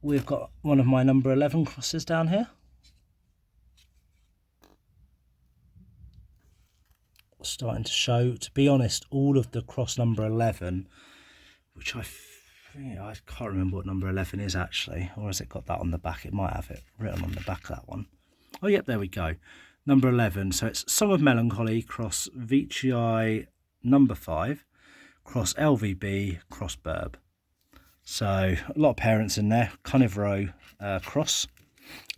We've got one of my number 11 crosses down here. Starting to show, to be honest, all of the cross number 11, which I can't remember what number 11 is actually, or has it got that on the back? It might have it written on the back of that one. Oh yep, there we go. Number 11, so it's Song of Melancholy cross Vici number 5 cross LVB cross Burb. So a lot of parents in there. Carnivoro cross,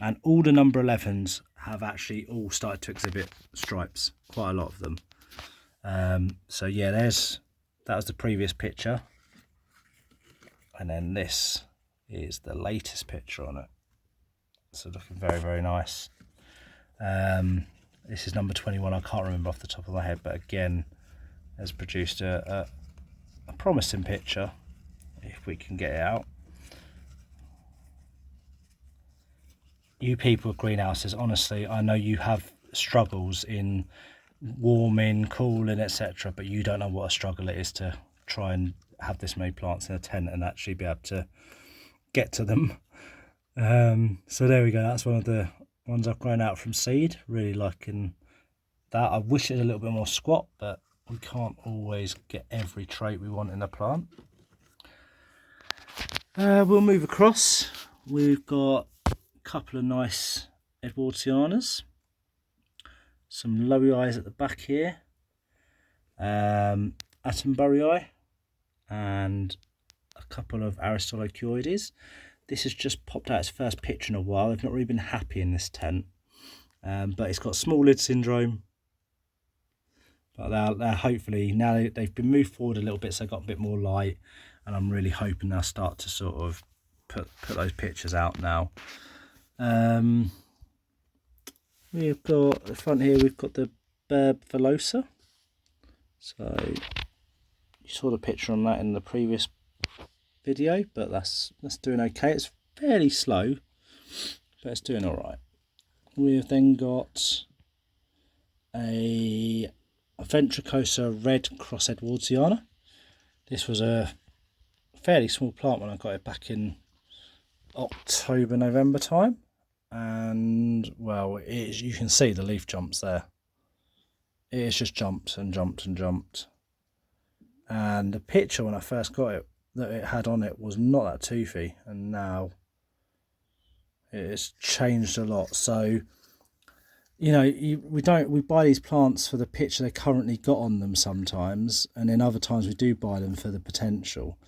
and all the number 11s have actually all started to exhibit stripes, quite a lot of them. So yeah, that was the previous picture, and then this is the latest picture on it. So looking very, very nice. This is number 21. I can't remember off the top of my head, but again has produced a promising picture if we can get it out. You people with greenhouses, honestly, I know you have struggles in warming, cooling, etc., but you don't know what a struggle it is to try and have this many plants in a tent and actually be able to get to them. So there we go. That's one of the ones I've grown out from seed. Really liking that. I wish it was a little bit more squat, but we can't always get every trait we want in a plant. We'll move across. We've got a couple of nice Edwardsianas, some Lowii at the back here, Attenburyi, and a couple of Aristolochioides. This has just popped out its first picture in a while. I've not really been happy in this tent, but it's got small lid syndrome. But they're hopefully, now they've been moved forward a little bit, so they've got a bit more light, and I'm really hoping they'll start to sort of put those pictures out now. We've got at the front here, we've got the Burb Velosa. So you saw the picture on that in the previous video, but that's doing okay. It's fairly slow, but it's doing all right. We've then got a Ventricosa Red Cross Edwardsiana. This was a fairly small plant when I got it back in October, November time, and well, you can see the leaf jumps there. It has just jumped and jumped and jumped, and the picture when I first got it that it had on it was not that toothy, and now it's changed a lot. So you know, we buy these plants for the picture they currently got on them sometimes, and then other times we do buy them for the potential.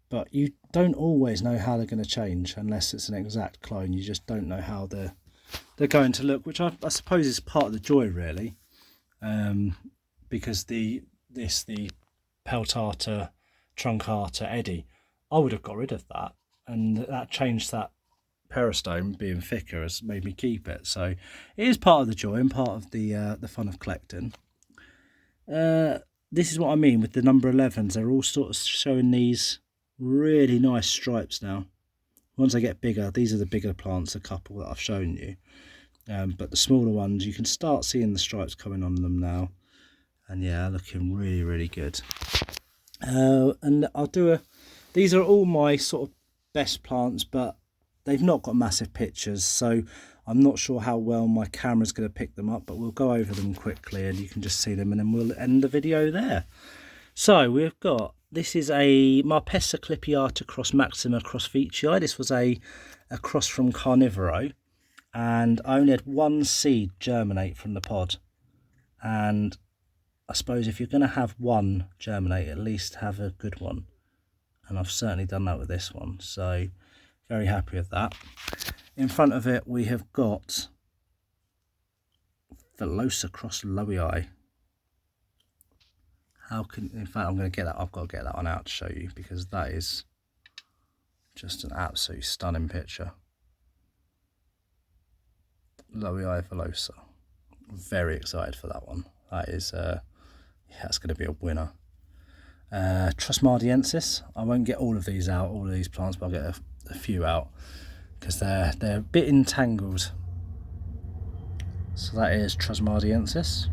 But you don't always know how they're going to change unless it's an exact clone. You just don't know how they're going to look, which I suppose is part of the joy, really. Because the Peltata Truncata Eddy, I would have got rid of that, and that changed that peristome being thicker has made me keep it. So it is part of the joy and part of the fun of collecting. This is what I mean with the number 11s. They're all sort of showing these really nice stripes now. Once they get bigger, these are the bigger plants, a couple that I've shown you. But the smaller ones, you can start seeing the stripes coming on them now. And yeah, looking really, really good. And I'll do these are all my sort of best plants, but they've not got massive pictures, so I'm not sure how well my camera's going to pick them up, but we'll go over them quickly and you can just see them, and then we'll end the video there. So we've got, this is a Marpessa clipiata cross Maxima cross Vici. This was a cross from Carnivoro, and I only had one seed germinate from the pod. And I suppose if you're going to have one germinate, at least have a good one. And I've certainly done that with this one, so very happy with that. In front of it, we have got Velosa cross Lowii. In fact, I'm going to get that. I've got to get that one out to show you, because that is just an absolutely stunning picture. Lowii Velosa. Very excited for that one. That is, yeah, it's going to be a winner. Trusmardiensis. I won't get all of these out, all of these plants, but I'll get a few out because they're a bit entangled. So that is Trusmardiensis.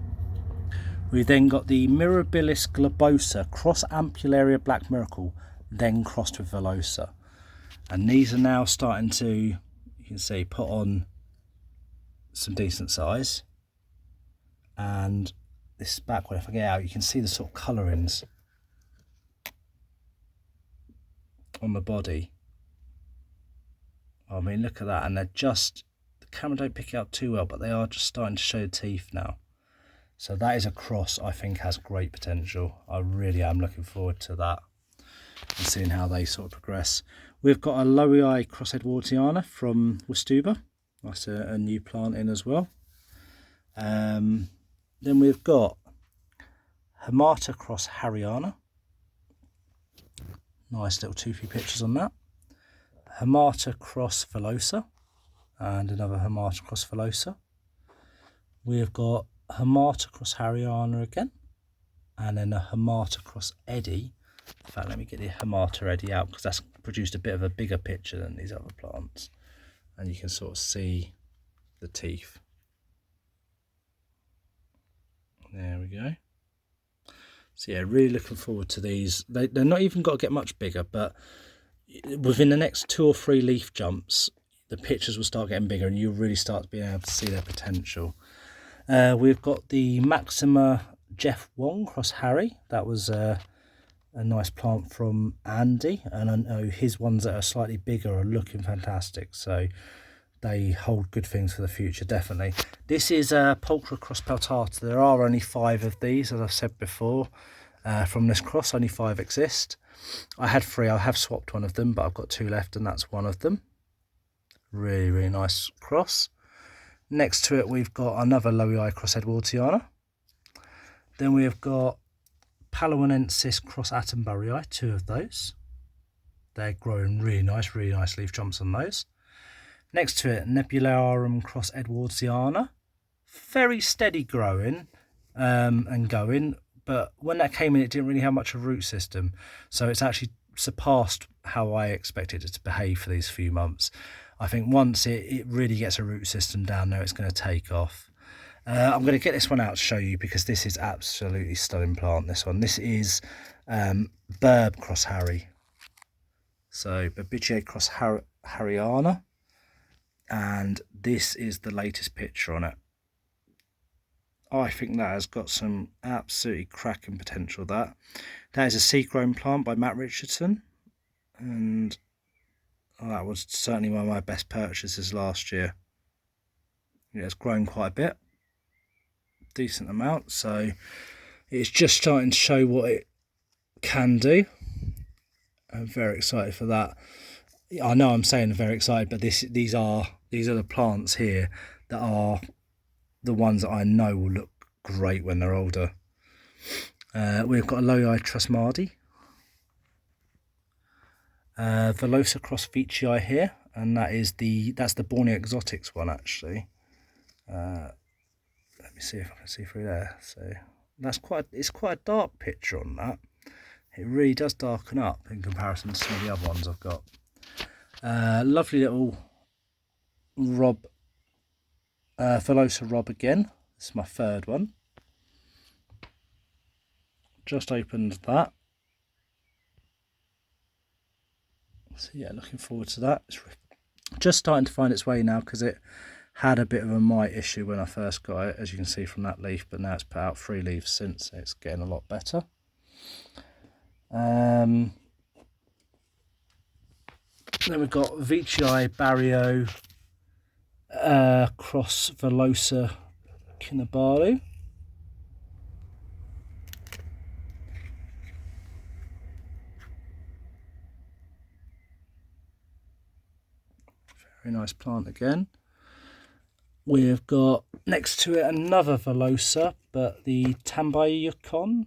We've then got the Mirabilis globosa cross ampullaria black miracle, then crossed with Velosa. And these are now starting to, you can see, put on some decent size. And this back one, if I get out, you can see the sort of colourings on the body. I mean, look at that. And they're just, the camera don't pick it up too well, but they are just starting to show teeth now. So that is a cross I think has great potential. I really am looking forward to that and seeing how they sort of progress. We've got a Lollii cross Edwardiana from Westuba. That's a new plant in as well. Then we've got Hamata cross Harryana. Nice little toothy pictures on that. Hamata cross Velosa, and another Hamata cross Velosa. We've got Hamata cross Harryana again, and then a Hamata cross Eddie. In fact, let me get the Hamata Eddie out because that's produced a bit of a bigger picture than these other plants, and you can sort of see the teeth. There we go. So yeah, really looking forward to these. They're not even got to get much bigger, but within the next 2 or 3 leaf jumps, the pictures will start getting bigger and you'll really start being able to see their potential. We've got the Maxima Jeff Wong cross Harry. That was a nice plant from Andy, and I know his ones that are slightly bigger are looking fantastic, so they hold good things for the future, definitely. This is Pulchra cross Peltata. There are only 5 of these, as I've said before. From this cross, only 5 exist. I had 3. I have swapped one of them, but I've got 2 left, and that's one of them. Really, really nice cross. Next to it, we've got another Lollii cross Edwardiana. Then we've got Palawanensis cross Attenburyi, 2 of those. They're growing really nice leaf jumps on those. Next to it, Nebularum cross Edwardiana. Very steady growing and going, but when that came in, it didn't really have much of a root system. So it's actually surpassed how I expected it to behave for these few months. I think once it really gets a root system down there, it's going to take off. I'm going to get this one out to show you because this is absolutely stunning plant, this one. This is Burb cross Harry. So Burbice cross Harryana. And this is the latest picture on it. I think that has got some absolutely cracking potential. That is a seed-grown plant by Matt Richardson, and that was certainly one of my best purchases last year. Yeah, it's grown quite a bit, decent amount, so it's just starting to show what it can do. I'm very excited for that. I know I'm saying very excited, but these are the plants here that are the ones that I know will look great when they're older. We've got a Lollii Trusmardi, Velosa cross Veitchii here, and that's the Borneo Exotics one actually. Let me see if I can see through there. So it's quite a dark picture on that. It really does darken up in comparison to some of the other ones I've got. Lovely little Rob, Velosa Rob again. This is my 3rd one. Just opened that. So yeah, looking forward to that. It's just starting to find its way now because it had a bit of a mite issue when I first got it, as you can see from that leaf, but now it's put out 3 leaves since, so it's getting a lot better. Then we've got Veitchii Barrio cross Velosa Kinabalu. Very nice plant again. We've got next to it another Velosa, but the Tambayukon,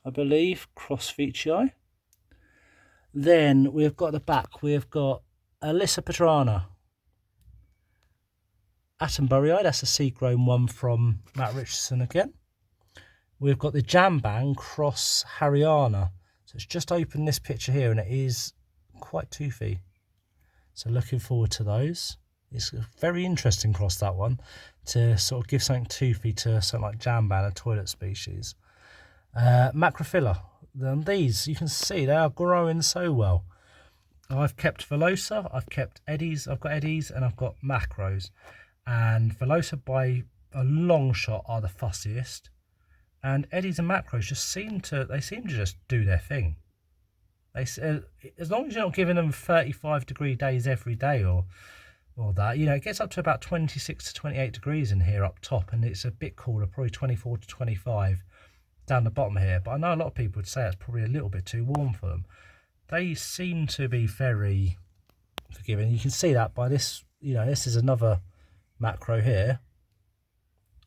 I believe, cross Veitchii. Then we've got the back, we've got Alyssa Petrana, Attenburyi, that's a seed-grown one from Matt Richardson again. We've got the Jambang cross Harryana. So it's just opened this picture here and it is quite toothy. So looking forward to those. It's a very interesting cross, that one, to sort of give something toothy to something like jamban, a toilet species. Macrophylla. And these, you can see, they are growing so well. I've kept Velosa, I've kept Eddies, I've got Eddies, and I've got Macros. And Velosa by a long shot are the fussiest. And Eddies and Macros just seem to just do their thing. As long as you're not giving them 35-degree days every day or that, you know, it gets up to about 26 to 28 degrees in here up top, and it's a bit cooler, probably 24 to 25 down the bottom here. But I know a lot of people would say it's probably a little bit too warm for them. They seem to be very forgiving. You can see that by this, you know, this is another macro here.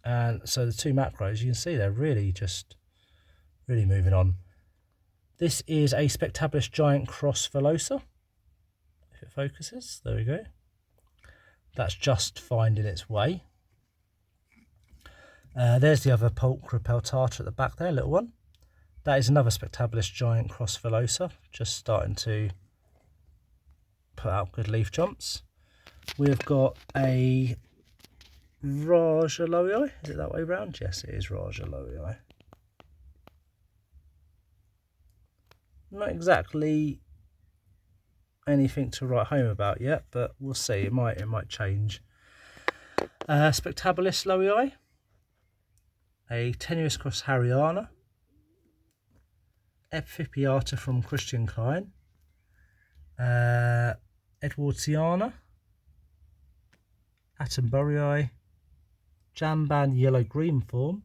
And so the two macros, you can see they're really moving on. This is a Spectabilis Giant Cross Velosa. If it focuses, there we go. That's just finding its way. There's the other Pulchra peltata at the back there, little one. That is another Spectabilis Giant Cross Velosa, just starting to put out good leaf jumps. We've got a Raja Lowii. Is it that way round? Yes, it is Raja Lowii. Not exactly anything to write home about yet, but we'll see. It might change. Spectabilis Lowii, a tenuous cross Harryana, Epiphypiata from Christian Klein, Edwardsiana, Attenborii, Jamban yellow-green form,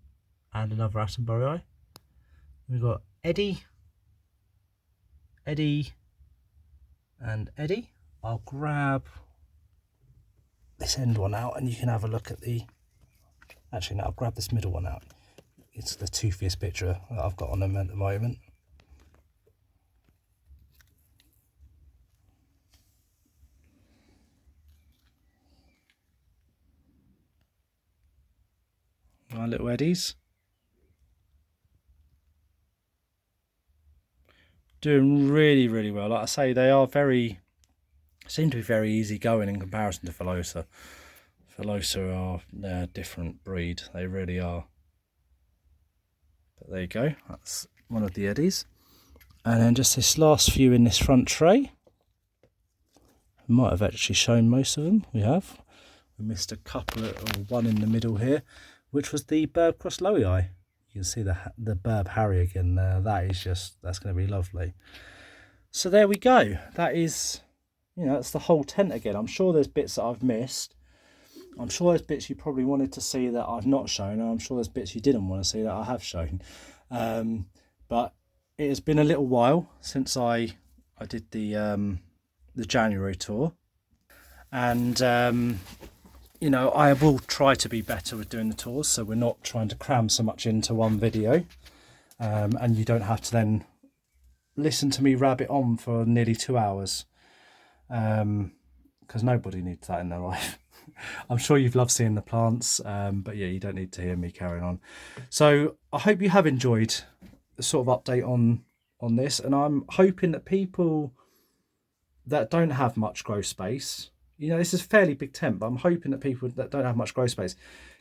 and another Attenborii. We've got Eddie, and Eddie. I'll grab this end one out and you can have a look at the... Actually, no, I'll grab this middle one out. It's the toothiest picture that I've got on them at the moment. My little Eddies. Doing really well. Like I say, they are seem to be very easy going in comparison to Velosa. Velosa are a different breed. They really are. But there you go. That's one of the Eddies. And then just this last few in this front tray. We might have actually shown most of them. We have. We missed a couple, or one in the middle here, which was the Burb Cross Lowii. You can see the Burb Harry again there. That's going to be lovely. So there we go. That is, you know, that's the whole tent again. I'm sure there's bits that I've missed. I'm sure there's bits you probably wanted to see that I've not shown, and I'm sure there's bits you didn't want to see that I have shown. But it has been a little while since I did the January tour, and you know, I will try to be better with doing the tours, so we're not trying to cram so much into one video, and you don't have to then listen to me rabbit on for nearly 2 hours, because nobody needs that in their life. I'm sure you've loved seeing the plants, but yeah, you don't need to hear me carrying on. So I hope you have enjoyed the sort of update on this, and I'm hoping that people that don't have much grow space, you know, this is a fairly big tent, but I'm hoping that people that don't have much grow space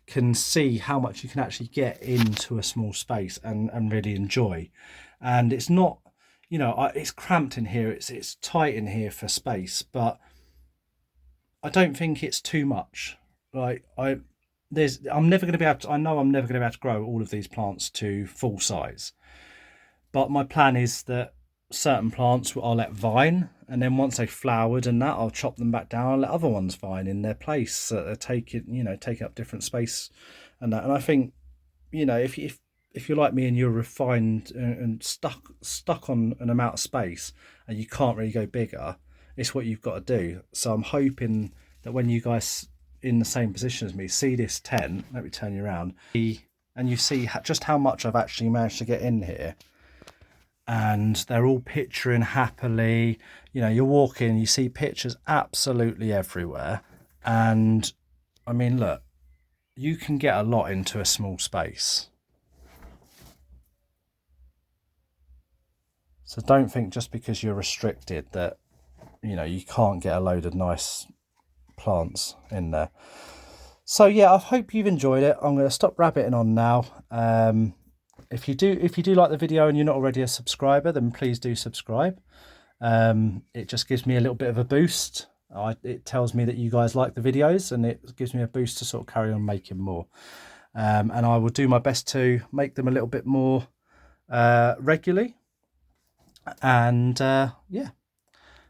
can see how much you can actually get into a small space and really enjoy. And it's not, you know, it's cramped in here, it's tight in here for space, but I don't think it's too much. Like I'm never going to be able to, I know I'm never going to be able to grow all of these plants to full size, but my plan is that certain plants I'll let vine, and then once they've flowered and that, I'll chop them back down and let other ones vine in their place, so that they're taking up different space and that. And I think, you know, if you're like me and you're refined and stuck on an amount of space and you can't really go bigger, it's what you've got to do. So I'm hoping that when you guys in the same position as me see this tent, let me turn you around, and you see just how much I've actually managed to get in here, and they're all picturing happily. You know, you're walking, you see pictures absolutely everywhere, and I mean, look, you can get a lot into a small space. So don't think just because you're restricted that, you know, you can't get a load of nice plants in there. So yeah, I hope you've enjoyed it. I'm going to stop rabbiting on now. If you do like the video and you're not already a subscriber, then please do subscribe. It just gives me a little bit of a boost. It tells me that you guys like the videos, and it gives me a boost to sort of carry on making more. And I will do my best to make them a little bit more regularly. And yeah,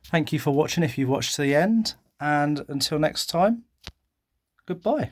thank you for watching if you've watched to the end, and until next time, goodbye.